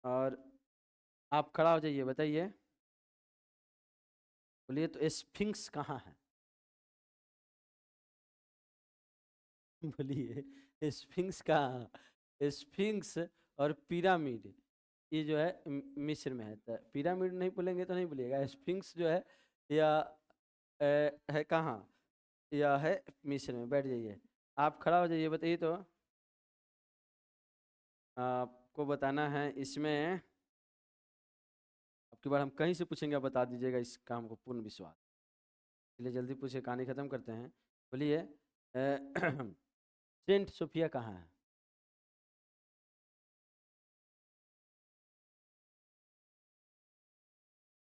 Speaker 1: और आप खड़ा हो जाइए, बताइए। बोलिए तो स्फिंक्स कहाँ है? बोलिए स्फिंक्स कहाँ? स्फिंक्स और पिरामिड, ये जो है मिस्र में है। तो पिरामिड नहीं बोलेंगे तो नहीं बोलिएगा। स्फिंक्स जो है या है कहाँ? यह है मिस्र में, बैठ जाइए। आप खड़ा हो जाइए, बताइए तो। आपको बताना है इसमें, आपके की बार हम कहीं से पूछेंगे, आप बता दीजिएगा, इस काम को पूर्ण विश्वास। इसलिए जल्दी पूछे, कहानी खत्म करते हैं। बोलिए सेंट सोफिया कहाँ है?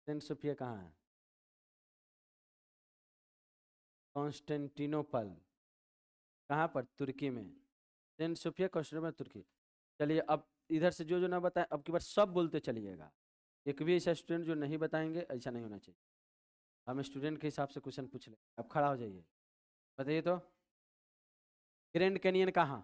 Speaker 1: सेंट सोफिया कहाँ है? कॉन्स्टेंटिनोपल। कहाँ पर? तुर्की में। सेंट सोफिया कॉन्स्टेंटिनोपल, तुर्की। चलिए, अब इधर से जो जो ना बताए, अब की बार सब बोलते चलिएगा। एक भी ऐसा स्टूडेंट जो नहीं बताएंगे, ऐसा नहीं होना चाहिए। हम स्टूडेंट के हिसाब से क्वेश्चन पूछ लें। अब खड़ा हो जाइए, बताइए तो, ग्रैंड कैनियन कहाँ?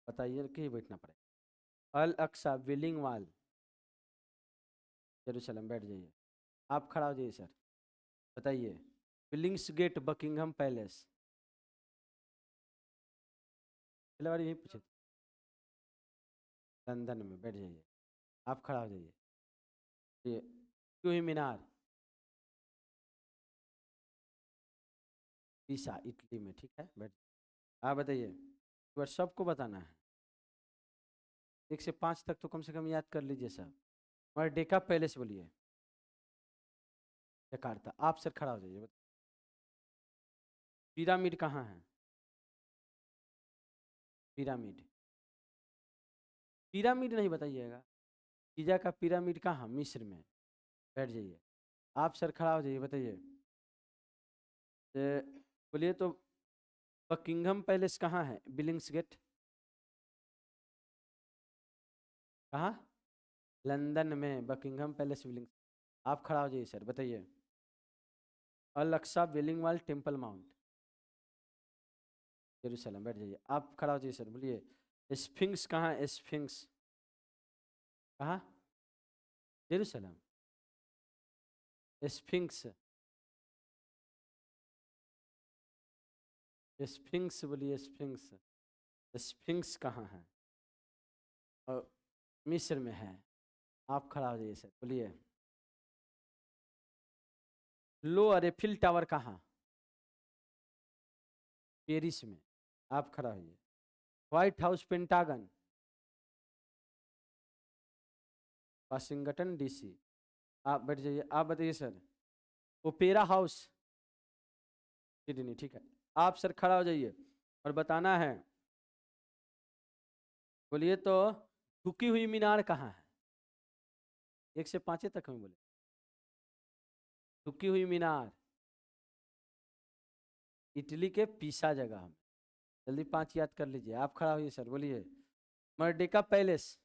Speaker 1: बताइए कि बैठना पड़ेगा। अल अक्सा, विलिंग वाल, यरूशलेम। बैठ जाइए। आप खड़ा हो जाइए सर, बताइए। Billingsgate, Buckingham Palace. पहले बार यही पूछे थे। लंदन में। बैठ जाइए। आप खड़ा हो जाइए। ये क्यों ही मीनार, पीसा, इटली में। ठीक है, बैठ। आप बताइए, एक बार सबको बताना है। 1 से 5 तक तो कम से कम याद कर लीजिए सब। और डेका पैलेस बोलिए। जकार्ता। आप सर खड़ा हो जाइए। पिरामिड कहाँ है? पिरामिड। पिरामिड नहीं बताइएगा। गीजा का पिरामिड कहाँ? मिस्र में। बैठ जाइए। आप सर खड़ा हो जाइए, बताइए। बोलिए तो, बकिंगम पैलेस कहाँ है? बिलिंग्स गेट कहाँ? लंदन में, बकिंगम पैलेस, बिलिंग्स। आप खड़ा हो जाइए सर, बताइए। अल Aqsa, Wailing Wall, Temple mount, यरूशलेम। बैठ जाइए। आप खड़ा हो जाइए सर, बोलिए। स्फिंक्स कहाँ है? स्फिंक्स कहाँ? यरूशलेम। स्फिंक्स, स्फिंक्स बोलिए, स्फिंक्स। स्फिंक्स कहाँ है? और मिस्र में है। आप खड़ा हो जाइए सर, बोलिए। लोअर एफिल टावर कहाँ? पेरिस में। आप खड़ा होइए। White House, pentagon, Washington DC. आप बैठ जाइए। आप बताइए सर। Opera house, Sydney. ठीक है। आप सर खड़ा हो जाइए और बताना है। बोलिए तो, झुकी हुई मीनार कहाँ है? 1 से 5 तक हम बोले। झुकी हुई मीनार, इटली के पीसा जगह में। जल्दी 5 याद कर लीजिए। आप खड़ा होइए सर, बोलिए। Merdeka palace.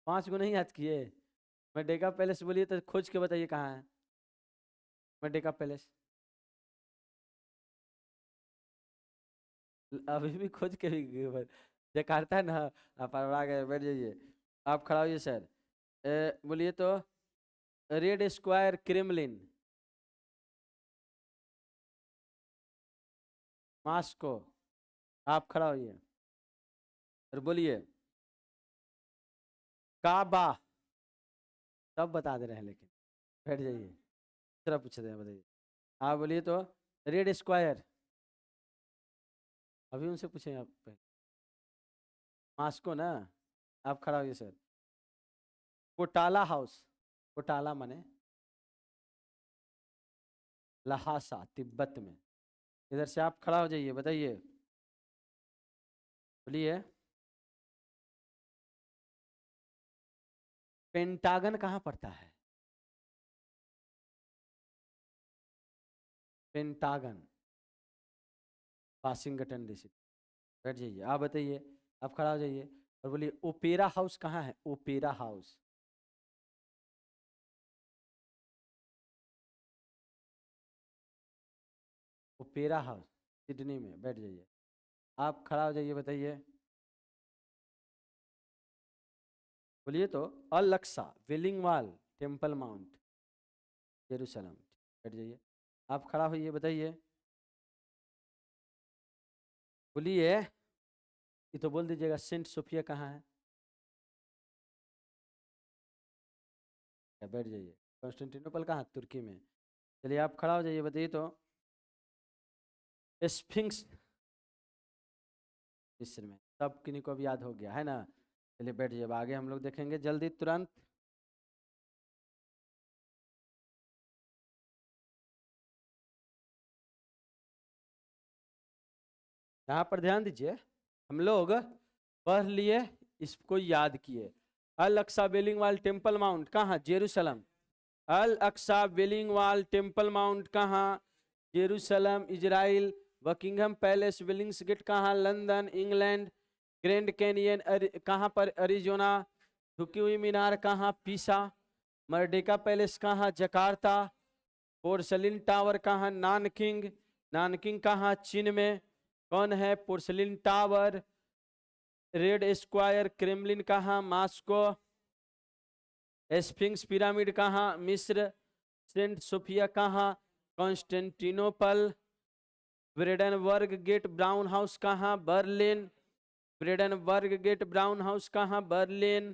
Speaker 1: 5 को नहीं याद किए? मर्डेका पैलेस बोलिए तो खोज के बताइए कहाँ है मर्डेका पैलेस। अभी भी खोज के भी जकार्ता है ना। आप आ गए, बैठ जाइए। आप खड़ा होइए सर। बोलिए तो, रेड स्क्वायर, क्रेमलिन, मास्को। आप खड़ा होइए और बोलिए। काबा। सब बता दे रहे हैं लेकिन। बैठ जाइए। दूसरा पूछ रहे हैं, बताइए। आप बोलिए तो, रेड स्क्वायर। अभी उनसे पूछें आप पहले। मास्को ना। आप खड़ा होइए सर। पोटाला हाउस। पोटाला माने लहासा, तिब्बत में। इधर से आप खड़ा हो जाइए, बताइए। बोलिए। पेंटागन कहाँ पड़ता है? Pentagon, Washington DC. बैठ जाइए। आप बताइए। आप खड़ा हो जाइए और बोलिए, ओपेरा हाउस कहाँ है? Opera house. Opera house, Sydney में। बैठ जाइए। आप खड़ा हो जाइए, बताइए। बोलिए तो, अल Aqsa, Wailing Wall, Temple mount, यरूशलेम। बैठ जाइए। आप खड़ा होइए, बताइए। बोलिए। ये तो बोल दीजिएगा, सेंट सोफिया कहाँ है? बैठ जाइए। कॉन्स्टेंटिनोपल कहाँ? तुर्की में। चलिए आप खड़ा हो जाइए, बताइए तो। स्फिंक्स मिस्र में। सब किन्हीं को भी याद हो गया है ना। चलिए बैठ जाइए, अब आगे हम लोग देखेंगे जल्दी तुरंत। यहाँ पर ध्यान दीजिए, हम लोग पढ़ लिए, इसको याद किए। अल Aqsa Wailing Wall Temple Mount कहाँ? Jerusalem. Al Aqsa Wailing Wall Temple Mount कहाँ? Jerusalem Israel. Buckingham Palace Billingsgate कहाँ? London England. ग्रैंड कैनियन कहाँ पर? अरिजोना। झुकी हुई मीनार कहाँ? पीसा। मर्डेका पैलेस कहाँ? जकार्ता। पोर्सलिन टावर कहाँ? नानकिंग। नानकिंग कहाँ? चीन में। कौन है Porcelain Tower? Red Square Kremlin कहाँ? मास्को। स्फिंक्स पिरामिड कहाँ? मिस्र। सेंट सोफिया कहाँ? Constantinople. Brandenburg Gate Brown House कहाँ? बर्लिन। ब्रेडनबर्ग गेट ब्राउन हाउस कहाँ? बर्लिन।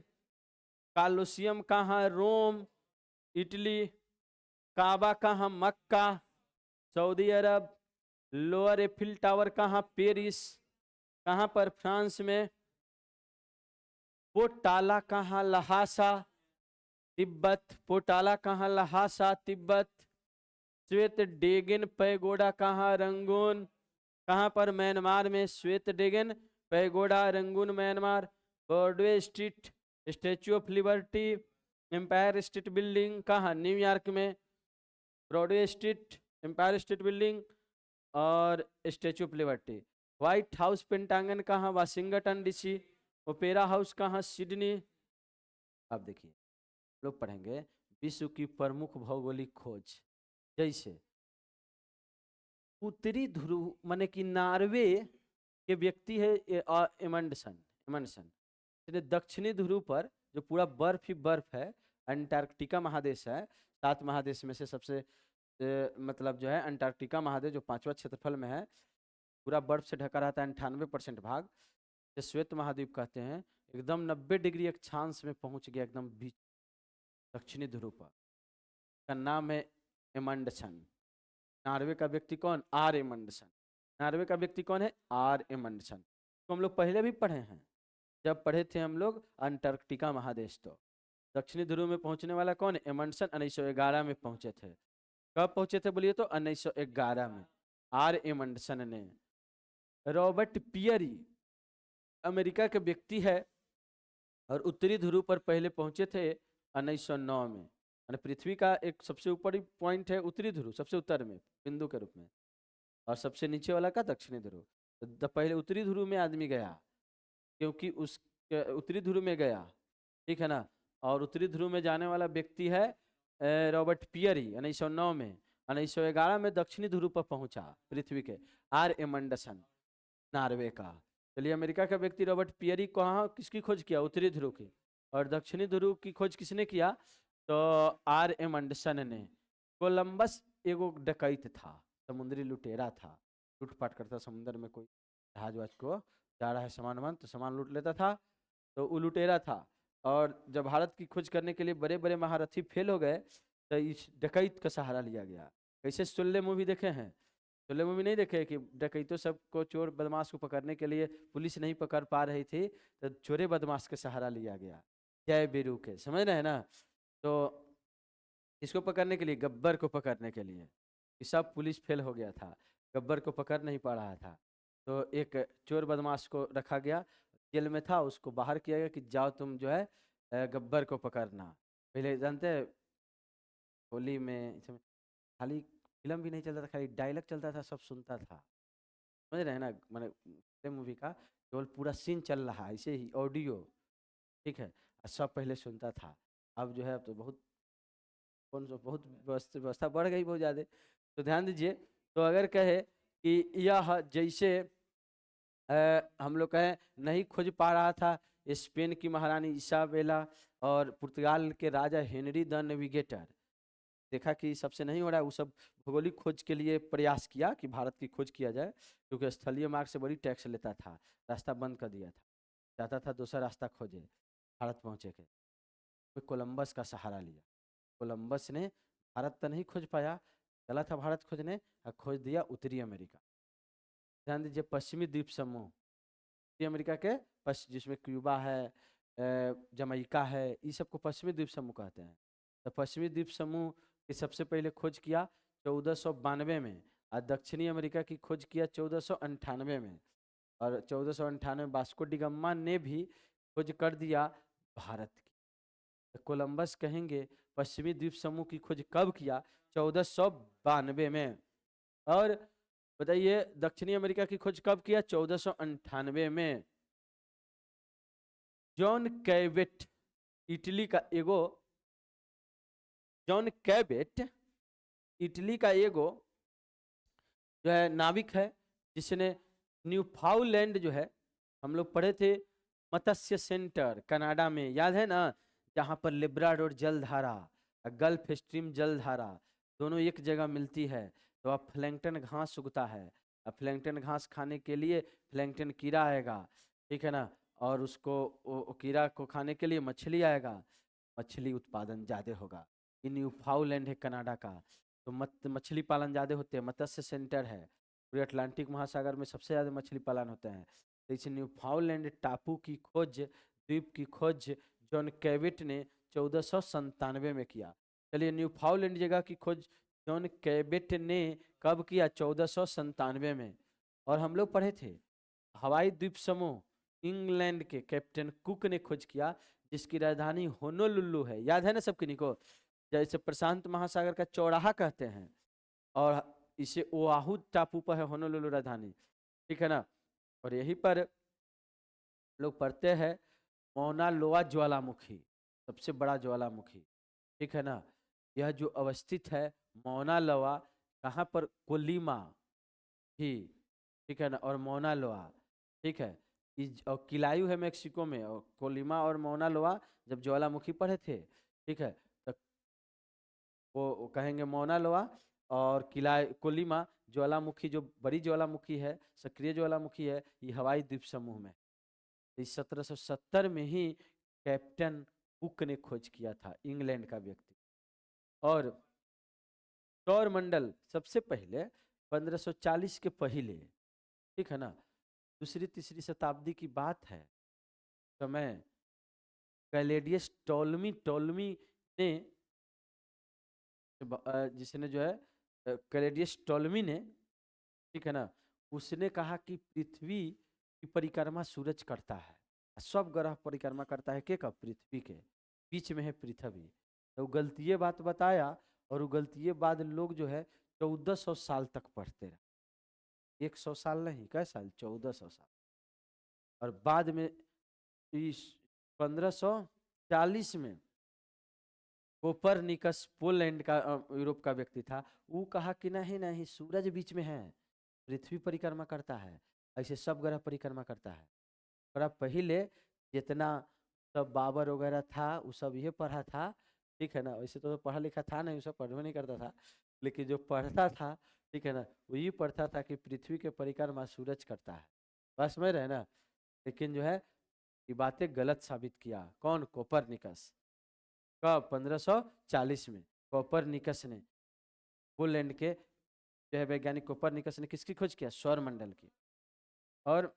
Speaker 1: कालोसियम कहाँ? Rome Italy. काबा कहाँ? मक्का सऊदी अरब। लोअर एफिल टावर कहाँ? पेरिस। कहाँ पर? फ्रांस में। पोटाला कहाँ? लहासा तिब्बत। पोटाला कहाँ? लहासा तिब्बत। श्वेत डेगन पैगोडा कहाँ? रंगून। कहाँ पर? म्यांमार में। Shwedagon Pagoda Rangoon Myanmar. Broadway Street Statue of Liberty Empire State Building कहाँ? न्यूयॉर्क में। Broadway Street Empire State Building और Statue of Liberty. White House Pentagon कहाँ? Washington DC. ओपेरा हाउस कहाँ? सिडनी। अब देखिए लोग पढ़ेंगे विश्व की प्रमुख भौगोलिक खोज। जैसे उत्तरी ध्रुव माने कि नॉर्वे के व्यक्ति है एमंडसन। एमंडसन दक्षिणी ध्रुव पर जो पूरा बर्फ ही बर्फ है, अंटार्कटिका महादेश है। 7 महादेश में से सबसे मतलब जो है अंटार्कटिका महादेश जो 5वां क्षेत्रफल में है, पूरा बर्फ से ढका रहता है 98% भाग। श्वेत महाद्वीप कहते हैं। एकदम 90 डिग्री अक्षांश में पहुंच गया, एकदम बीच दक्षिणी ध्रुव पर। का नाम है एमंडसन। नॉर्वे का व्यक्ति कौन? Are Amundsen. नॉर्वे का व्यक्ति कौन है? R Amundsen. तो हम लोग पहले भी पढ़े हैं, जब पढ़े थे हम लोग अंटार्कटिका महादेश। तो दक्षिणी ध्रुव में पहुंचने वाला कौन है? एमंडसन 1911 में पहुंचे थे। कब पहुंचे थे बोलिए तो? 1911 में। आर एमंडसन ने। रॉबर्ट पियरी अमेरिका के व्यक्ति है और उत्तरी ध्रुव पर पहले पहुंचे थे 1909 में। पृथ्वी का एक सबसे ऊपरी पॉइंट है उत्तरी ध्रुव, सबसे उत्तर में बिंदु के रूप में, और सबसे नीचे वाला का दक्षिणी ध्रुव। तो पहले उत्तरी ध्रुव में आदमी गया, क्योंकि उस उत्तरी ध्रुव में गया, ठीक है ना। और उत्तरी ध्रुव में जाने वाला व्यक्ति है रॉबर्ट पियरी 1909 में। 1911 में दक्षिणी ध्रुव पर पहुंचा पृथ्वी के आर एमंडसन नॉर्वे का। चलिए अमेरिका का व्यक्ति रॉबर्ट पियरी कहाँ किसकी खोज किया? उत्तरी ध्रुव की। और दक्षिणी ध्रुव की खोज किसने किया? तो आर एमंडसन ने। कोलंबस एगो डकैत था, समुद्री लुटेरा था, लूटपाट करता समुद्र में, कोई जहाज वहाज को जा रहा है सामान वामान तो सामान लूट लेता था, तो वो लुटेरा था। और जब भारत की खोज करने के लिए बड़े बड़े महारथी फेल हो गए, तो इस डकैत का सहारा लिया गया। कैसे? शोले मूवी देखे हैं? शोले मूवी नहीं देखे कि डकैतों सबको, चोर बदमाश को पकड़ने के लिए पुलिस नहीं पकड़ पा रही थी, तो चोरे बदमाश का सहारा लिया गया, जय बीरू के, समझ रहे हैं ना। तो इसको पकड़ने के लिए, गब्बर को पकड़ने के लिए, ये सब पुलिस फेल हो गया था, गब्बर को पकड़ नहीं पा रहा था। तो एक चोर बदमाश को रखा गया, जेल में था, उसको बाहर किया गया कि जाओ तुम जो है गब्बर को पकड़ना। पहले जानते हैं होली में खाली फिल्म भी नहीं चलता था, खाली डायलॉग चलता था, सब सुनता था, समझ रहे हैं ना। मैंने मूवी का केवल पूरा सीन चल रहा है, ऐसे ही ऑडियो, ठीक है, सब पहले सुनता था। अब जो है अब तो बहुत बहुत व्यवस्था बढ़ गई बहुत ज़्यादा। तो ध्यान दीजिए, तो अगर कहे कि यह जैसे हम लोग कहें नहीं खोज पा रहा था स्पेन की महारानी इसाबेला और पुर्तगाल के राजा हेनरी द नेविगेटर, देखा कि सबसे नहीं हो रहा है, वो सब भौगोलिक खोज के लिए प्रयास किया कि भारत की खोज किया जाए, क्योंकि स्थलीय मार्ग से बड़ी टैक्स लेता था, रास्ता बंद कर दिया था, चाहता था दूसरा रास्ता खोजे भारत पहुँचे के। कोलंबस का सहारा लिया। कोलंबस ने भारत तो नहीं खोज पाया, चला था भारत खोजने और खोज दिया उत्तरी अमेरिका। ध्यान दीजिए, पश्चिमी द्वीप समूह, उत्तरी अमेरिका के पश्चिम, जिसमें क्यूबा है, जमैका है, ये सबको पश्चिमी द्वीप समूह कहते हैं। तो पश्चिमी द्वीप समूह की सबसे पहले खोज किया 1492 में, और दक्षिणी अमेरिका की खोज किया 1498 में, और 1498 में वास्को डी गामा ने भी खोज कर दिया भारत की। तो कोलंबस कहेंगे पश्चिमी द्वीप समूह की खोज कब किया? 1492 में। और बताइए दक्षिणी अमेरिका की खोज कब किया? 1498 में। जॉन कैबेट, इटली का एगो, जॉन कैबेट इटली का एगो जो है नाविक है, जिसने न्यूफाउलैंड जो है, हम लोग पढ़े थे मत्स्य सेंटर कनाडा में, याद है ना, जहाँ पर लिब्राडोर जलधारा, गल्फ स्ट्रीम जलधारा दोनों एक जगह मिलती है। तो अब प्लैंकटन घास उगता है, अब प्लैंकटन घास खाने के लिए प्लैंकटन कीड़ा आएगा, ठीक है ना, और उसको कीड़ा को खाने के लिए मछली आएगा, मछली उत्पादन ज़्यादा होगा। ये न्यूफाउलैंड है कनाडा का, तो मछली पालन ज़्यादा होते हैं, मत्स्य सेंटर है, पूरे अटलांटिक महासागर में सबसे ज़्यादा मछली पालन होता है। तो इस न्यूफाउलैंड टापू की खोज, द्वीप की खोज जॉन कैबेट ने 1497 में किया। चलिए, न्यूफाउलैंड जगह की खोज जॉन कैबेट ने कब किया? 1497 में। और हम लोग पढ़े थे हवाई द्वीप समूह इंग्लैंड के कैप्टन कुक ने खोज किया, जिसकी राजधानी होनोलुलु है, याद है ना सब किन्हीं को, जैसे प्रशांत महासागर का चौराहा कहते हैं, और इसे ओआहू टापू पर है होनोलुलु राजधानी, ठीक है ना। और यहीं पर लोग पढ़ते हैं मौना लोआ ज्वालामुखी, सबसे बड़ा ज्वालामुखी, ठीक है ना, यह जो अवस्थित है मौना लोआ, कहाँ पर? कोलिमा ही, ठीक है ना, और मौना लोआ, ठीक है, और किलायू है मेक्सिको में, और कोलिमा और मौना लोआ जब ज्वालामुखी पढ़े थे, ठीक है, तो वो कहेंगे मौना लोआ और कोलिमा ज्वालामुखी, जो बड़ी ज्वालामुखी है, सक्रिय ज्वालामुखी है, ये हवाई द्वीप समूह में। इस 1770 में ही कैप्टन कुक ने खोज किया था, इंग्लैंड का व्यक्ति। और सौर मंडल सबसे पहले 1540 के पहले, ठीक है ना, दूसरी तीसरी शताब्दी की बात है, समय कैलेडियस टोलमी ने, जिसने जो है कैलेडियस टोलमी ने, ठीक है ना, उसने कहा कि पृथ्वी की परिक्रमा सूरज करता है, सब ग्रह परिक्रमा करता है, के का? पृथ्वी के, बीच में है पृथ्वी। तो गलतीय बात बताया, और वो गलतीय बात लोग जो है 1400 साल तक पढ़ते रहे, 100 साल नहीं, कै साल? 1400 साल। और बाद में इस 1540 में कोपरनिकस, पोलैंड का, यूरोप का व्यक्ति था, वो कहा कि नहीं नहीं, सूरज बीच में है, पृथ्वी परिक्रमा करता है, ऐसे सब ग्रह परिक्रमा करता है। और पहले जितना सब बाबर वगैरह था वो सब ये पढ़ा था, ठीक है ना, वैसे तो पढ़ा लिखा था नहीं, सब पढ़वे नहीं करता था, लेकिन जो पढ़ता था, ठीक है ना, वही पढ़ता था कि पृथ्वी के परिक्रमा सूरज करता है, बस में रहे ना। लेकिन जो है ये बातें गलत साबित किया, कौन? कोपरनिकस। कब? 1540 में कोपरनिकस ने, पोलैंड के जो है वैज्ञानिक कोपरनिकस ने किसकी खोज किया? सौर मंडल की। और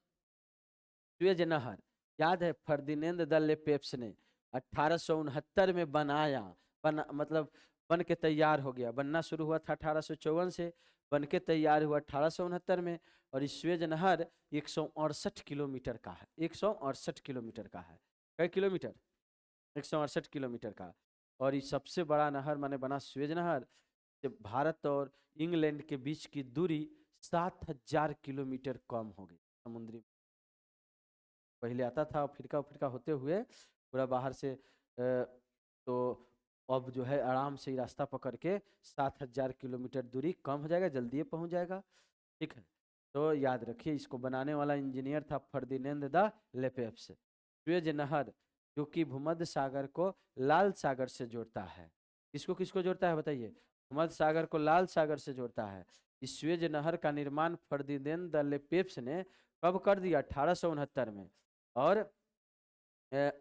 Speaker 1: सुएज नहर, याद है फर्दिनेंद द लेपेप्स ने 1869 में बनाया, मतलब बन के तैयार हो गया, बनना शुरू हुआ था 1854 से, बन के तैयार हुआ 1869 में। और इस सुएज नहर 168 किलोमीटर का है, 168 किलोमीटर का है। कई किलोमीटर? 168 किलोमीटर का। और ये सबसे बड़ा नहर माने बना सुएज नहर, जब भारत और इंग्लैंड के बीच की दूरी 7000 किलोमीटर कम हो गई समुद्री। पहले आता था फिरका फिरका होते हुए पूरा बाहर से, तो अब जो है आराम से रास्ता पकड़ के 7000 किलोमीटर दूरी कम हो जाएगा, जल्दी पहुंच जाएगा, ठीक है। तो याद रखिए, इसको बनाने वाला इंजीनियर था फर्दिनेंद द लेपेप्स। सुएज नहर जो कि भूमध्य सागर को लाल सागर से जोड़ता है, किसको किसको जोड़ता है बताइए? भूमध्य सागर को लाल सागर से जोड़ता है। इस सुएज नहर का निर्माण फर्दिनेंद द लेपेप्स ने कब कर दिया? 1869 में। और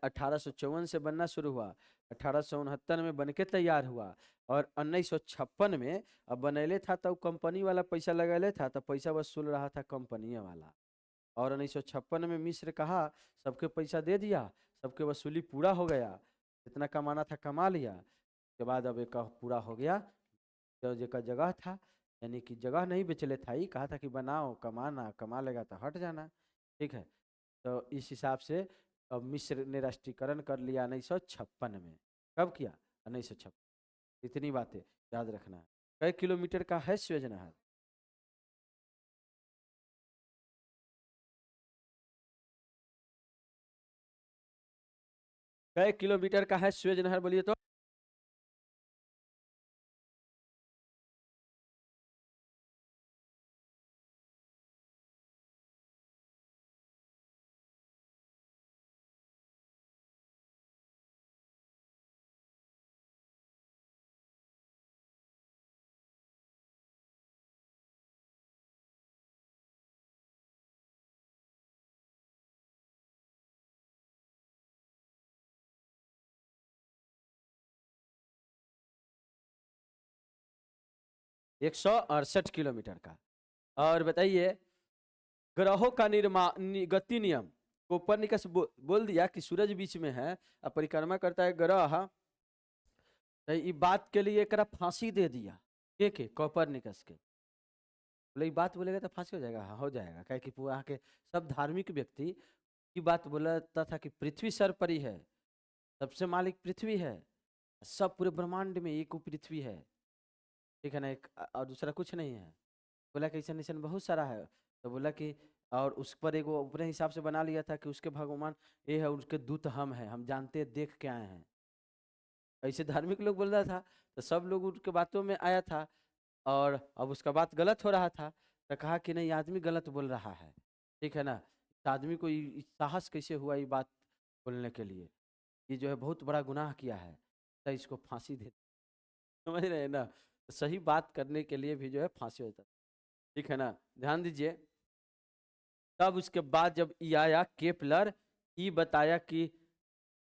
Speaker 1: 1854 से बनना शुरू हुआ, 1869 में बनके तैयार हुआ और 1956 में अब बनैले था तब कंपनी वाला पैसा लगैले था, तो पैसा वसूल रहा था कंपनी वाला। और 1956 में मिस्र कहा सबके पैसा दे दिया, सबके वसूली पूरा हो गया, जितना कमाना था कमा लिया। उसके बाद अब एक पूरा हो गया, जो जगह जगह था, यानी कि जगह नहीं बेचले था, ही कहा था कि बनाओ, कमाना, कमा लेगा तो हट जाना। ठीक है, तो इस हिसाब से अब मिस्र ने राष्ट्रीयकरण कर लिया 1956 में। कब किया? 1956। इतनी बातें याद रखना है। कई किलोमीटर का है स्वेज नहर? कई किलोमीटर का है स्वेज नहर, बोलिए तो। 168 किलोमीटर का। और बताइए, ग्रहों का गति नियम, कोपरनिकस बोल दिया कि सूरज बीच में है, अब परिक्रमा करता है ग्रह, तो ये बात के लिए एकरा फांसी दे दिया। के कोपरनिकस के बोले ये बात बोलेगा तो फांसी हो जाएगा। हाँ हो जाएगा, क्या कि वहाँ के सब धार्मिक व्यक्ति की बात बोलता था कि पृथ्वी सर पर ही है, सबसे मालिक पृथ्वी है, सब पूरे ब्रह्मांड में एक वो पृथ्वी है। ठीक है ना, एक और दूसरा कुछ नहीं है। बोला कि ऐसा निशान बहुत सारा है, तो बोला कि और उस पर एक वो अपने हिसाब से बना लिया था कि उसके भगवान ये है, उसके दूत हम हैं, हम जानते देख के आए हैं। ऐसे धार्मिक लोग बोल रहा था, तो सब लोग उनके बातों में आया था। और अब उसका बात गलत हो रहा था, तो कहा कि नहीं आदमी गलत बोल रहा है। ठीक है ना, इस आदमी को साहस कैसे हुआ ये बात बोलने के लिए, ये जो है बहुत बड़ा गुनाह किया है, तो इसको फांसी दे। समझ रहे हैं ना, तो सही बात करने के लिए भी जो है फांसी होता है। ठीक है ना, ध्यान दीजिए। तब उसके बाद जब ई आया केपलर, ई बताया कि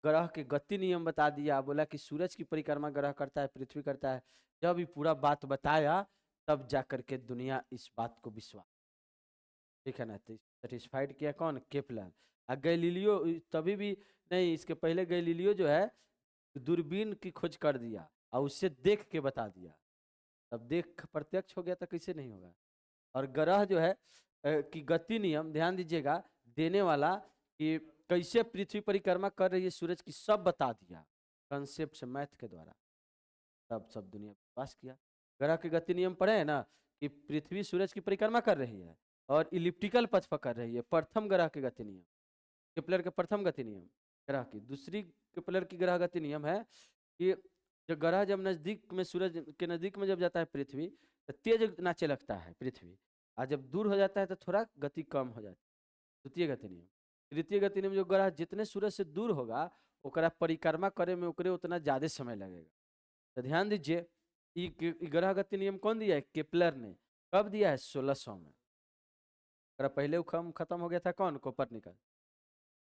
Speaker 1: ग्रह के गति नियम बता दिया, बोला कि सूरज की परिक्रमा ग्रह करता है, पृथ्वी करता है। जब ये पूरा बात बताया, तब जाकर के दुनिया इस बात को विश्वास, ठीक है ना, तो सेटिस्फाइड किया कौन? केपलर। गैलीलियो तभी भी नहीं, इसके पहले गैलीलियो जो है दूरबीन की खोज कर दिया और उससे देख के बता दिया। तब देख प्रत्यक्ष हो गया, तो कैसे नहीं होगा। और ग्रह जो है कि गति नियम, ध्यान दीजिएगा, देने वाला कि कैसे पृथ्वी परिक्रमा कर रही है सूरज की, सब बता दिया कंसेप्ट से, मैथ के द्वारा। तब सब दुनिया विश्वास किया। ग्रह के गति नियम पढ़े है ना, कि पृथ्वी सूरज की परिक्रमा कर रही है और इलिप्टिकल पथ पर कर रही है। प्रथम ग्रह के गति नियम, केपलर के प्रथम गति नियम ग्रह की। दूसरी केपलर की ग्रह गति नियम है कि जो ग्रह जब नजदीक में, सूरज के नजदीक में जब जाता है पृथ्वी, तो तेज नाचे लगता है पृथ्वी, और जब दूर हो जाता है तो थोड़ा गति कम हो जाती है। द्वितीय गति नियम। तृतीय गति नियम, जो ग्रह जितने सूरज से दूर होगा, ओकरा परिक्रमा करे में ओकरे उतना ज्यादा समय लगेगा। तो ध्यान दीजिए, ग्रह गति नियम कौन दिया है? केपलर ने। कब दिया है? 1600 में। पहले खत्म हो गया था कौन? कोपरनिकस।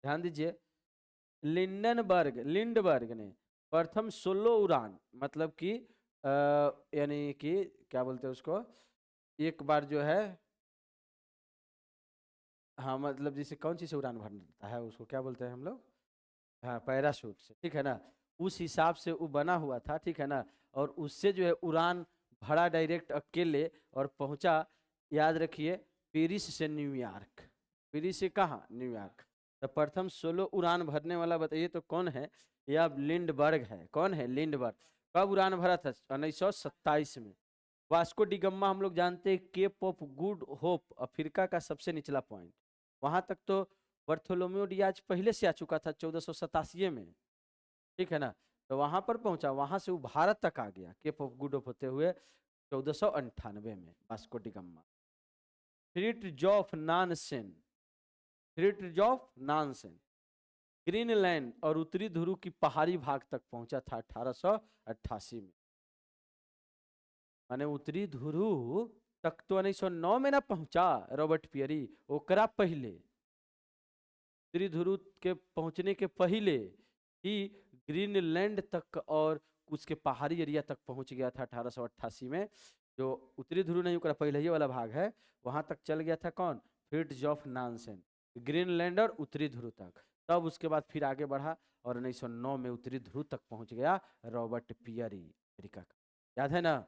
Speaker 1: ध्यान दीजिए, लिंडबर्ग ने प्रथम सोलो उड़ान, मतलब कि यानी कि क्या बोलते हैं उसको, एक बार जो है, हाँ मतलब जैसे कौन चीज से उड़ान भरता है उसको क्या बोलते हैं हम लोग? हाँ पैराशूट से, ठीक है ना। उस हिसाब से वो बना हुआ था, ठीक है ना। और उससे जो है उड़ान भरा डायरेक्ट अकेले, और पहुंचा, याद रखिए, पेरिस से न्यूयॉर्क। पेरिस से कहाँ? न्यूयॉर्क। तो प्रथम सोलो उड़ान भरने वाला बताइए तो कौन है? यह लिंडबर्ग है। कौन है? लिंडबर्ग। कब उड़ान भरा था? 1927 में। वास्को डिगम्मा हम लोग जानते हैं, Cape of Good Hope, Africa का सबसे निचला पॉइंट। वहां तक तो बर्थोलोमेओ डियाज पहले से आ चुका था 1487 में, ठीक है ना। तो वहां पर पहुंचा, वहां से वो भारत तक आ गया केप ऑफ गुड होप होते हुए 1498 में, वास्को डिगम्मा। फ्रिट्जॉफ नानसेन, फ्रिट्जॉफ नानसेन ग्रीनलैंड और उत्तरी ध्रुव की पहाड़ी भाग तक पहुंचा था 1888 में। माने उत्तरी ध्रुव तक तो 1909 में ना पहुंचा रॉबर्ट पियरी, ओकरा पहले, उत्तरी ध्रुव के पहुंचने के पहले ही ग्रीनलैंड तक और उसके पहाड़ी एरिया तक पहुंच गया था 1888 में। जो उत्तरी ध्रुव नहीं ओकरा पहले ही वाला भाग है, वहां तक चल गया था कौन? फ्रिट्जॉफ नानसेन। ग्रीनलैंड और उत्तरी ध्रुव तक। तब उसके बाद फिर आगे बढ़ा और 1909 में उत्तरी ध्रुव तक पहुंच गया रॉबर्ट पियरी अमेरिका का। याद है ना?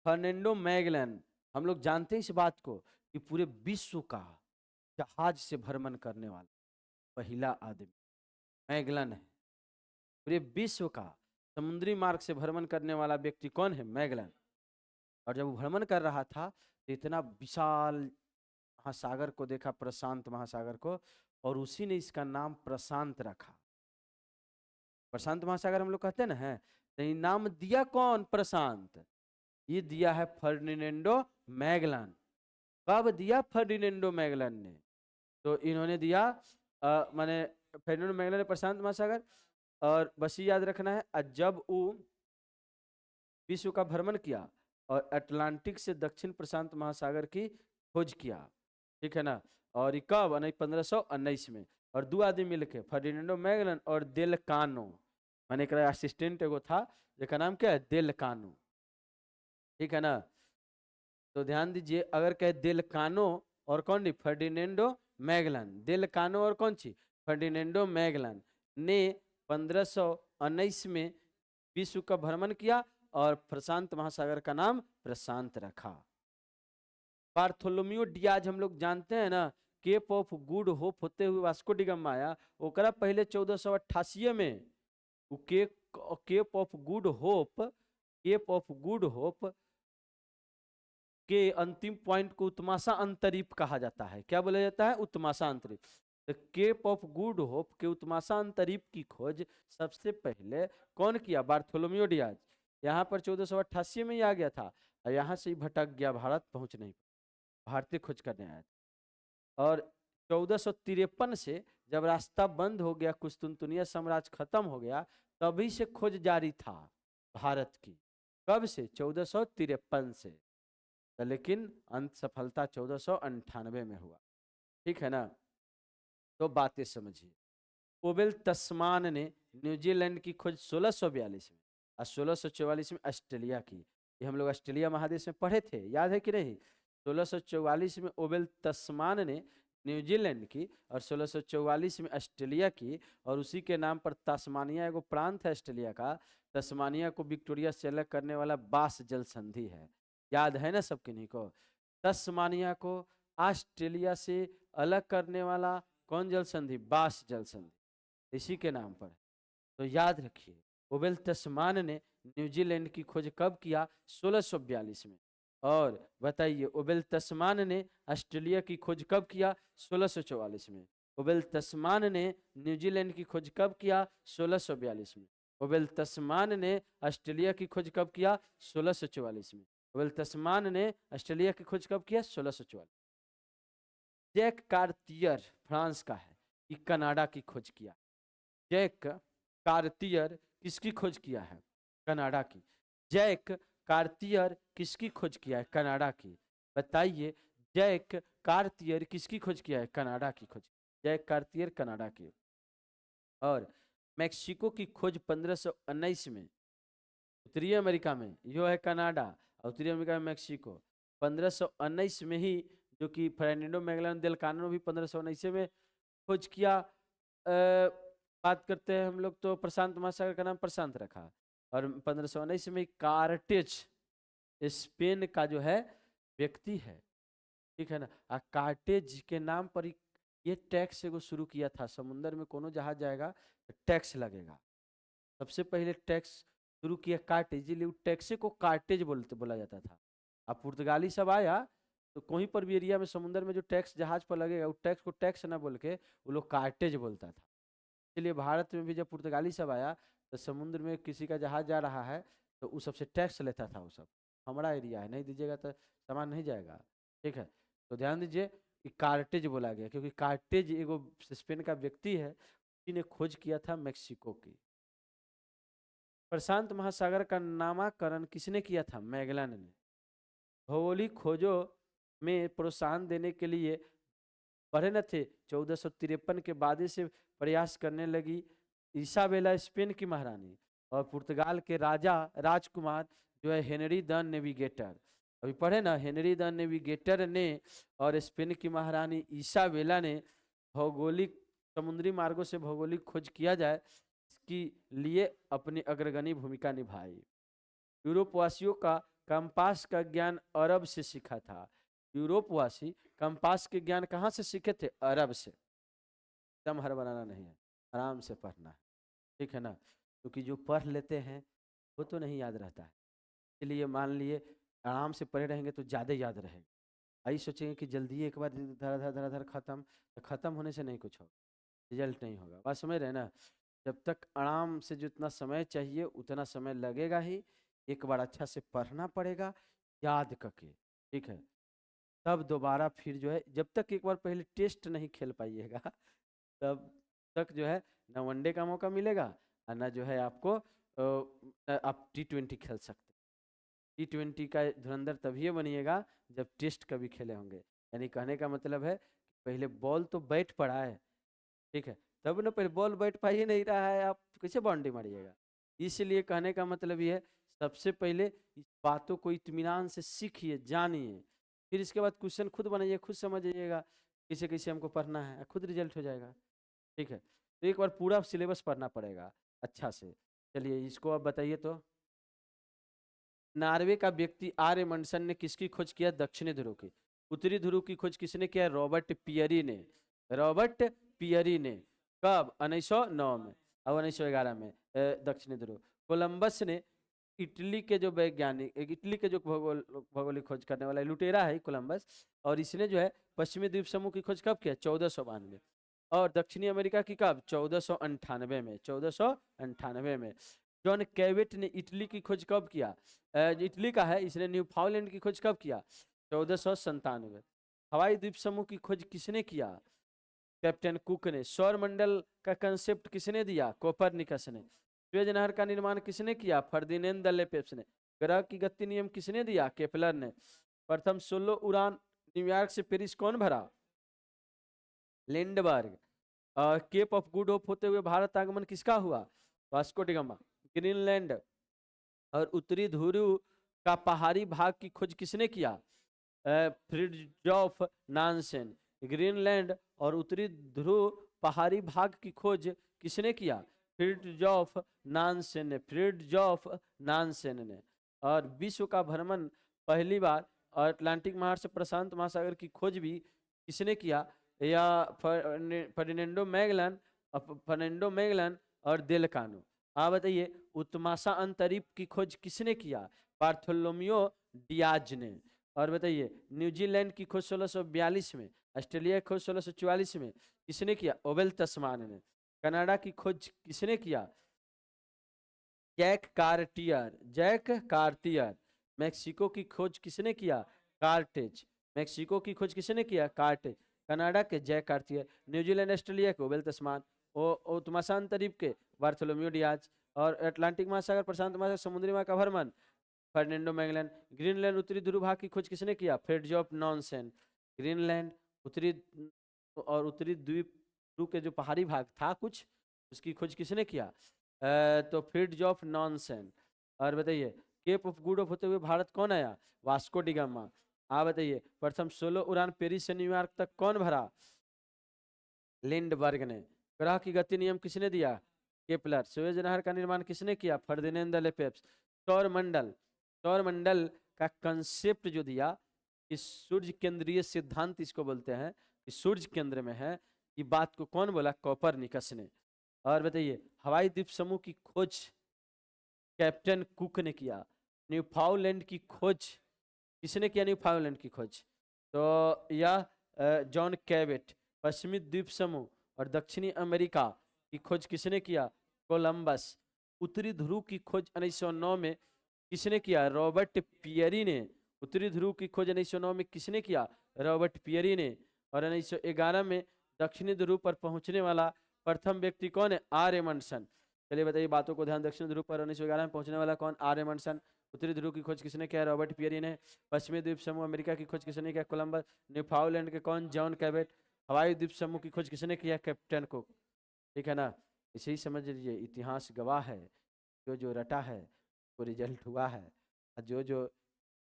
Speaker 1: फर्नांडो मैगलन, हम लोग जानते हैं इस बात को कि पूरे विश्व का जहाज से भ्रमण करने वाला पहला आदमी मैगलन है। पूरे विश्व का समुद्री मार्ग से भ्रमण करने वाला व्यक्ति कौन है? मैगलन। और जब वो भ्रमण कर रहा था तो इतना विशाल महासागर को देखा, प्रशांत महासागर को, और उसी ने इसका नाम प्रशांत रखा। प्रशांत महासागर हम लोग कहते हैं ना है, तो ये नाम दिया कौन? प्रशांत। ये दिया है फर्डिनेंडो मैगलन। कब दिया फर्डिनेंडो मैगलन ने? तो इन्होंने दिया माने फर्डिनेंडो मैगलन ने प्रशांत महासागर। और बस ये याद रखना है, जब वो विश्व का भ्रमण किया और अटलांटिक से दक्षिण प्रशांत महासागर की खोज किया, ठीक है ना? और ये कब? 1519 में। और दो आदमी मिलके, फर्डिनेंडो मैगलन और देल कानो, माने एक असिस्टेंट एगो था जिसका नाम क्या है? देल कानो, ठीक है ना? तो ध्यान दीजिए, अगर कहे देल कानो और कौन नहीं? Ferdinando Magellan. देल कानो और कौन सी? फर्डिनेंडो मैगलन ने 1519 में विश्व का भ्रमण किया और प्रशांत महासागर का नाम प्रशांत रखा। बार्थोलोम्यू डियाज हम लोग जानते हैं ना, केप ऑफ गुड होप होते हुए वास्को डिगामा आया। ओकरा पहले 1488 में Cape of Good Hope, Cape of Good Hope के अंतिम पॉइंट को उत्माशा अंतरीप कहा जाता है। क्या बोला जाता है? उत्माशा अंतरीप। तो केप ऑफ गुड होप के उत्माशा अंतरीप की खोज सबसे पहले कौन किया? Bartholomew Diaz. यहाँ पर 1488 में ही आ गया था और यहाँ से ही भटक गया, भारत पहुंच नहीं, भारतीय खोज करने आया था। और 1453 से जब रास्ता बंद हो गया, कुस्तुनतुनिया साम्राज्य खत्म हो गया, तभी से खोज जारी था भारत की। कब से? 1453 से। तो लेकिन अंत सफलता 1498 में हुआ, ठीक है ना? तो बातें समझिए। ओवेल तस्मान ने न्यूजीलैंड की खोज 1642 में और 1644 में ऑस्ट्रेलिया की। ये हम लोग ऑस्ट्रेलिया महादेश में पढ़े थे, याद है कि नहीं? 1644 में ओवेल तस्मान ने न्यूजीलैंड की और 1644 में ऑस्ट्रेलिया की। और उसी के नाम पर तस्मानिया एगो प्रांत है ऑस्ट्रेलिया का। तस्मानिया को विक्टोरिया से अलग करने वाला बास जल संधि है, याद है ना सब किन्हीं को? तस्मानिया को ऑस्ट्रेलिया से अलग करने वाला कौन जल संधि? बास जल संधि, इसी के नाम पर। तो याद रखिए, ओवेल तस्मान ने न्यूजीलैंड की खोज कब किया? 1642 में। और बताइए, ओवेल तस्मान ने ऑस्ट्रेलिया की खोज कब किया? 1644 में। ओवेल तस्मान ने न्यूजीलैंड की खोज कब किया? 1642 में। ओवेल तस्मान ने ऑस्ट्रेलिया की खोज कब किया? 1644 में। ओवेल तस्मान ने ऑस्ट्रेलिया की खोज कब किया? 1644। जैक कार्तियर फ्रांस का है, कि कनाडा की खोज किया। जैक कार्तियर किसकी खोज किया है? कनाडा की। जैक कार्तियर किसकी खोज किया है? कनाडा की। बताइए, जैक कार्तियर किसकी खोज किया है? कनाडा की खोज। जैक कार्तियर कनाडा की। और मेक्सिको की खोज 1519 में। उत्तरी अमेरिका में यो है कनाडा, उत्तरी अमेरिका में मेक्सिको। 1519 में ही, जो कि फर्डिनेंडो मैगलन देल कानो भी 1519 में खोज किया। बात करते हैं हम लोग तो प्रशांत महासागर का नाम प्रशांत रखा। और 1519 में कार्टेज स्पेन का जो है व्यक्ति है, ठीक है ना? कार्टेज के नाम पर ये टैक्स एगो शुरू किया था। समुद्र में कोनो जहाज जाएगा तो टैक्स लगेगा। सबसे पहले टैक्स शुरू किया कार्टेज, टैक्से को कार्टेज बोला जाता था। अब पुर्तगाली सब आया तो कहीं पर भी एरिया में समुद्र में जो टैक्स जहाज पर लगेगा, वो टैक्स को टैक्स ना बोल के वो लोग कार्टेज बोलता था। इसलिए भारत में भी जब पुर्तगाली सब आया तो समुद्र में किसी का जहाज जा रहा है तो उस सबसे टैक्स लेता था। वो सब हमारा एरिया है, नहीं दीजिएगा तो सामान नहीं जाएगा, ठीक है? तो ध्यान दीजिए कि कार्टेज बोला गया क्योंकि कार्टेज एगो स्पेन का व्यक्ति है, जिसने खोज किया था मेक्सिको की। प्रशांत महासागर का नामकरण किसने किया था? मैगलन ने। भौगोलिक खोजों में प्रोत्साहन देने के लिए पढ़े न थे, 1453 के बाद से प्रयास करने लगी इसाबेला स्पेन की महारानी, और पुर्तगाल के राजा राजकुमार जो है हेनरी द नेविगेटर। अभी पढ़े ना, हेनरी द नेविगेटर ने और स्पेन की महारानी इसाबेला ने भौगोलिक समुद्री मार्गों से भौगोलिक खोज किया जाए इसके लिए अपनी अग्रगणी भूमिका निभाई। यूरोपवासियों का कंपास का ज्ञान अरब से सीखा था। यूरोपवासी कंपास के ज्ञान कहाँ से सीखे थे? अरब से। एकदम हड़बड़ाना नहीं है, आराम से पढ़ना है, ठीक है ना, क्योंकि जो पढ़ लेते हैं वो तो नहीं याद रहता है। इसलिए मान लिए आराम से पढ़े रहेंगे तो ज़्यादा याद रहेगा। आई सोचेंगे कि जल्दी एक बार धर धर धर धर खत्म, तो खत्म होने से नहीं कुछ होगा, रिजल्ट नहीं होगा। बात समझ रहे हैं ना? जब तक आराम से जितना समय चाहिए उतना समय लगेगा ही। एक बार अच्छा से पढ़ना पड़ेगा याद करके, ठीक है, तब दोबारा फिर जो है, जब तक एक बार पहले टेस्ट नहीं खेल पाइएगा तब तक जो है ना वनडे का मौका मिलेगा और ना जो है आपको आप T20 खेल सकते। T20 का धुरंधर तभी बनिएगा जब टेस्ट कभी खेले होंगे। यानी कहने का मतलब है पहले बॉल तो बैठ पड़ा है, ठीक है, तब ना, पहले बॉल बैठ पा ही नहीं रहा है, आप कैसे बाउंड्री मारिएगा? इसलिए कहने का मतलब ये है, सबसे पहले इस बातों को इत्मीनान से सीखिए, जानिए, फिर इसके बाद क्वेश्चन खुद बनाइए, खुद समझिएगा किसे कैसे हमको पढ़ना है, खुद रिजल्ट हो जाएगा, ठीक है। तो एक बार पूरा सिलेबस पढ़ना पड़ेगा अच्छा से। चलिए इसको अब बताइए तो। नॉर्वे का व्यक्ति आर्यमंडसन ने किसकी खोज किया? दक्षिणी ध्रुव की। उत्तरी ध्रुव की खोज किसने किया? रॉबर्ट पियरी ने। रॉबर्ट पियरी ने कब? 1909 में और 1911 में दक्षिणी ध्रुव। कोलंबस ने, इटली के जो वैज्ञानिक, इटली के जो भौगोलिक खोज करने वाला लुटेरा है कोलंबस, और इसने जो है पश्चिमी द्वीप समूह की खोज कब किया? 1492। और दक्षिणी अमेरिका की कब? 1498 में। 1498 में। जॉन कैवेट ने इटली की खोज कब किया? इटली का है, इसने न्यूफाउंडलैंड की खोज कब किया? 1497। हवाई द्वीप समूह की खोज किसने किया? कैप्टन कुक ने। सौर मंडल का कंसेप्ट किसने दिया? कोपरनिकस ने। सुएज नहर का निर्माण किसने किया? फर्डिनेंड द लेपेस ने। ग्रह की गति नियम किसने दिया? केपलर ने। प्रथम सोलो उड़ान न्यूयॉर्क से पेरिस कौन भरा? Lindbergh. Cape of Good Hope होते हुए भारत आगमन किसका हुआ? Vasco da Gama. ग्रीनलैंड और उत्तरी ध्रुव का पहाड़ी भाग की खोज किसने किया? फ्रिड्जॉफ नानसेन। ग्रीनलैंड और उत्तरी ध्रुव पहाड़ी भाग की खोज किसने किया? फ्रिड्जॉफ नानसेन ने। फ्रिड्जॉफ नानसेन ने। और विश्व का भ्रमण पहली बार और अटलांटिक महासागर से प्रशांत महासागर की खोज भी किसने किया? या फर्डिनेंडो मैगलन, फर्डिनेंडो मैगलन और देलकानो। आप बताइए उत्माशा अंतरिप की खोज किसने किया? बार्थोलोमियो डियाज ने। और बताइए न्यूजीलैंड की खोज 1642 में। ऑस्ट्रेलिया की खोज 1644 में किसने किया? ओवेल तस्मान ने। कनाडा की खोज किसने किया? Jacques Cartier. Jacques Cartier. Mexico की खोज किसने किया? कार्टेज। मैक्सिको की खोज किसने किया? कार्टेज। कनाडा के जैक कार्टियर। न्यूजीलैंड ऑस्ट्रेलिया के ओवेल तस्मान। उत्माशा अंतरिप के बार्थोलोमियो डियाज। और अटलांटिक महासागर प्रशांत महासागर समुद्री मार्ग का भ्रमण फर्डिनेंडो मैगलन। ग्रीनलैंड उत्तरी ध्रुव भाग की खोज किसने किया? फ्रिड्जॉफ नानसेन। ग्रीनलैंड उत्तरी और उत्तरी द्वीप के जो पहाड़ी भाग था कुछ, उसकी खोज किसने किया? तो फ्रिड्जॉफ नानसेन। और बताइए केप ऑफ गुड होप होते हुए भारत कौन आया? Vasco da Gama. आप बताइए प्रथम सोलो उड़ान पेरिस से न्यूयॉर्क तक कौन भरा? लिंडबर्ग ने। ग्रह की गति नियम किसने दिया? केपलर। सुएज नहर का निर्माण किसने किया? Ferdinand de Lesseps. सौर मंडल, सौर मंडल का कंसेप्ट जो दिया, इस सूर्य केंद्रीय सिद्धांत इसको बोलते हैं, कि सूर्य केंद्र में है, ये बात को कौन बोला? कोपरनिकस ने। और बताइए हवाई द्वीप समूह की खोज कैप्टन कुक ने किया। न्यूफाउंडलैंड की खोज किसने किया? न्यूफाउंडलैंड की खोज तो यह जॉन कैवेट। पश्चिमी द्वीप समूह और दक्षिणी अमेरिका की खोज किसने किया? कोलंबस। उत्तरी ध्रुव की खोज 1909 में किसने किया? रॉबर्ट पियरी ने। उत्तरी ध्रुव की खोज 1909 में किसने किया? रॉबर्ट पियरी ने। और 1911 में दक्षिणी ध्रुव पर पहुंचने वाला प्रथम व्यक्ति कौन है? आर्यमंडसन। चलिए बताइए बातों को ध्यान। दक्षिण ध्रुव पर 1911 में पहुंचने वाला कौन? आर्यमंडसन। उत्तरी ध्रुव की खोज किसने किया? रॉबर्ट पियरी ने। पश्चिमी द्वीप समूह अमेरिका की खोज किसने किया? कोलंबस। न्यूफाउंडलैंड के कौन? जॉन कैवेट। हवाई द्वीप समूह की खोज किसने किया? Captain cook. ठीक है ना? इसे ही समझ लीजिए, इतिहास गवाह है, जो जो रटा है वो रिजल्ट हुआ है। और जो जो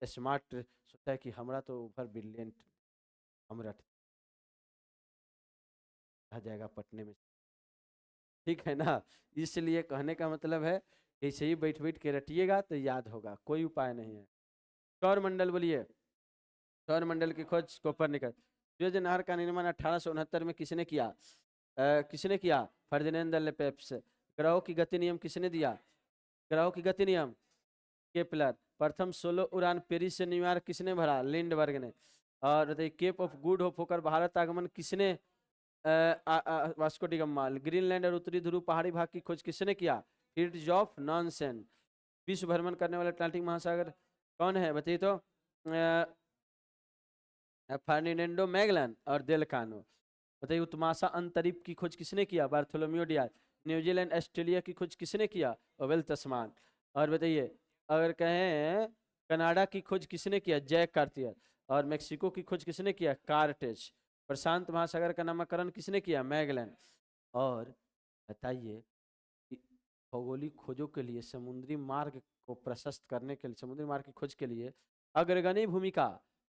Speaker 1: स्मार्ट सोचता है कि हमारा तो ऊपर ब्रिलियंट, हम रट आ जाएगा पटने में, ठीक है ना। इसलिए कहने का मतलब है कि ऐसे ही बैठ बैठ के रटिएगा तो याद होगा, कोई उपाय नहीं है। सौर मंडल बोलिए, सौर मंडल की खोज कोपरनिकस। सूर्यनहर का निर्माण 1869 में किसने किया? किसने किया? फर्डिनेंड लेपेप्स। ग्रहों की गति नियम किसने दिया? ग्रहों की गति नियम केपलर। प्रथम सोलो उड़ान पेरिस से न्यूयॉर्क किसने भरा? लिंडबर्ग ने। और बताइए केप ऑफ गुड होप होकर भारत आगमन किसने? Vasco D gamma. ग्रीनलैंड और उत्तरी ध्रुव पहाड़ी भाग की खोज किसने किया? फ्रिट्जॉफ नॉनसेन। विश्व भ्रमण करने वाले अटलांटिक महासागर कौन है बताइए तो? फर्डिनेंडो मैगलन और देल कानो। बताइए उत्तमाशा अंतरिप की खोज किसने किया? Bartholomew Diaz. न्यूजीलैंड ऑस्ट्रेलिया की खोज किसने किया? ओवेल तस्मान। और बताइए अगर कहें कनाडा की खोज किसने किया? Jacques Cartier. और मेक्सिको की खोज किसने किया? कार्टेज। प्रशांत महासागर का नामकरण किसने किया? मैगलन। और बताइए भौगोलिक खोजों के लिए समुद्री मार्ग को प्रशस्त करने के लिए, समुद्री मार्ग की खोज के लिए अग्रगणी भूमिका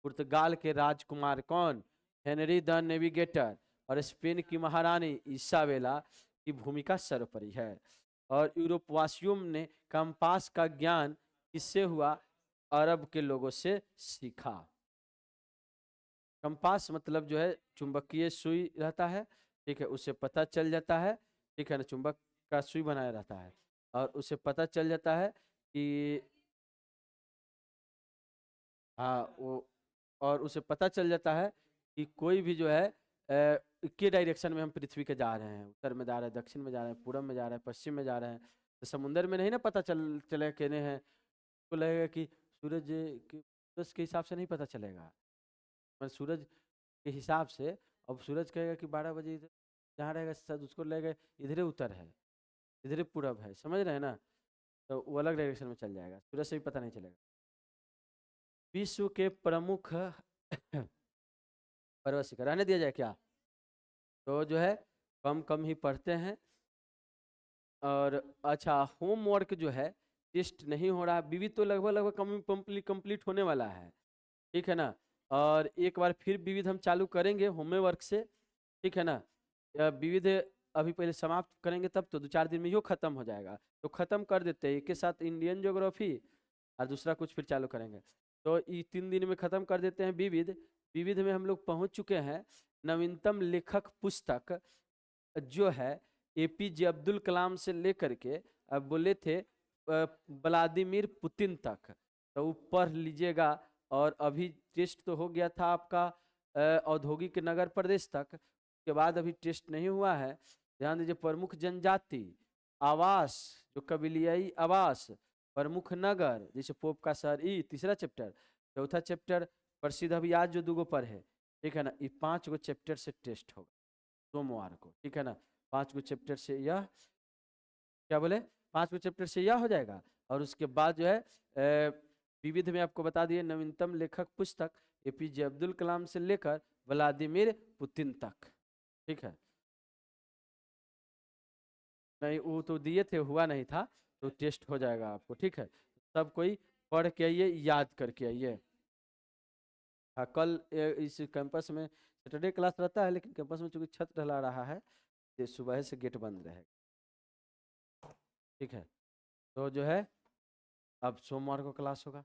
Speaker 1: पुर्तगाल के राजकुमार कौन? Henry the navigator. और स्पेन की महारानी इसाबेला की भूमिका सर्वोपरि है। और यूरोपवासियों ने कंपास का ज्ञान किससे हुआ? अरब के लोगों से सीखा। कंपास मतलब जो है चुंबकीय सुई रहता है, ठीक है, उसे पता चल जाता है, ठीक है ना, चुंबक का सुई बनाया रहता है और उसे पता चल जाता है कि हाँ वो, और उसे पता चल जाता है कि कोई भी जो है के डायरेक्शन में हम पृथ्वी के जा रहे हैं, उत्तर में जा रहे हैं, दक्षिण में जा रहे हैं, पूरब में जा रहे हैं, पश्चिम में जा रहे हैं। तो समुंदर में नहीं ना पता चले कहने हैं, तो लगेगा कि सूरज के हिसाब से नहीं पता चलेगा, पर सूरज के हिसाब से। अब सूरज कहेगा कि 12 बजे इधर जहाँ रहेगा शायद उसको लगेगा इधरे उत्तर है, इधरे पूरब है, समझ रहे हैं ना, तो वो अलग डायरेक्शन में चल जाएगा, सूरज से भी पता नहीं चलेगा। विश्व के प्रमुख पर्वत शिखर रहने दिया जाए क्या? तो जो है कम कम ही पढ़ते हैं। और अच्छा होमवर्क जो है टेस्ट नहीं हो रहा, विविध तो लगभग लगभग कंप्लीट होने वाला है, ठीक है ना। और एक बार फिर विविध हम चालू करेंगे होमवर्क से, ठीक है ना। विविध अभी पहले समाप्त करेंगे तब तो 2-4 दिन में यो खत्म हो जाएगा, तो खत्म कर देते हैं एक के साथ इंडियन ज्योग्राफी और दूसरा कुछ फिर चालू करेंगे। तो ये 3 दिन में खत्म कर देते हैं विविध। विविध में हम लोग पहुंच चुके हैं नवीनतम लेखक पुस्तक जो है एपीजे अब्दुल कलाम से लेकर के अब बोले थे व्लादिमीर पुतिन तक, तो वो पढ़ लीजिएगा। और अभी टेस्ट तो हो गया था आपका औद्योगिक नगर प्रदेश तक, के बाद अभी टेस्ट नहीं हुआ है। ध्यान दीजिए प्रमुख जनजाति आवास, जो कबीलियाई आवास, प्रमुख नगर जैसे पोप का शहर, ई तीसरा चैप्टर। चौथा चैप्टर प्रसिद्ध अभी आज जो 2 पर है, ठीक है ना, ये 5 चैप्टर से टेस्ट होगा सोमवार को, ठीक है ना। 5 चैप्टर से यह क्या बोले, 5 चैप्टर से यह हो जाएगा। और उसके बाद जो है विविध में आपको बता दिए नवीनतम लेखक पुस्तक एपीजे अब्दुल कलाम से लेकर व्लादिमीर पुतिन तक, ठीक है। नहीं वो तो दिए थे, हुआ नहीं था, तो टेस्ट हो जाएगा आपको, ठीक है। सब कोई पढ़ के आइए, याद करके आइए। हाँ कल इस कैंपस में सैटरडे क्लास रहता है, लेकिन कैंपस में चूंकि छत ढला रहा है, ये सुबह से गेट बंद रहेगा, ठीक है। तो जो है अब सोमवार को क्लास होगा।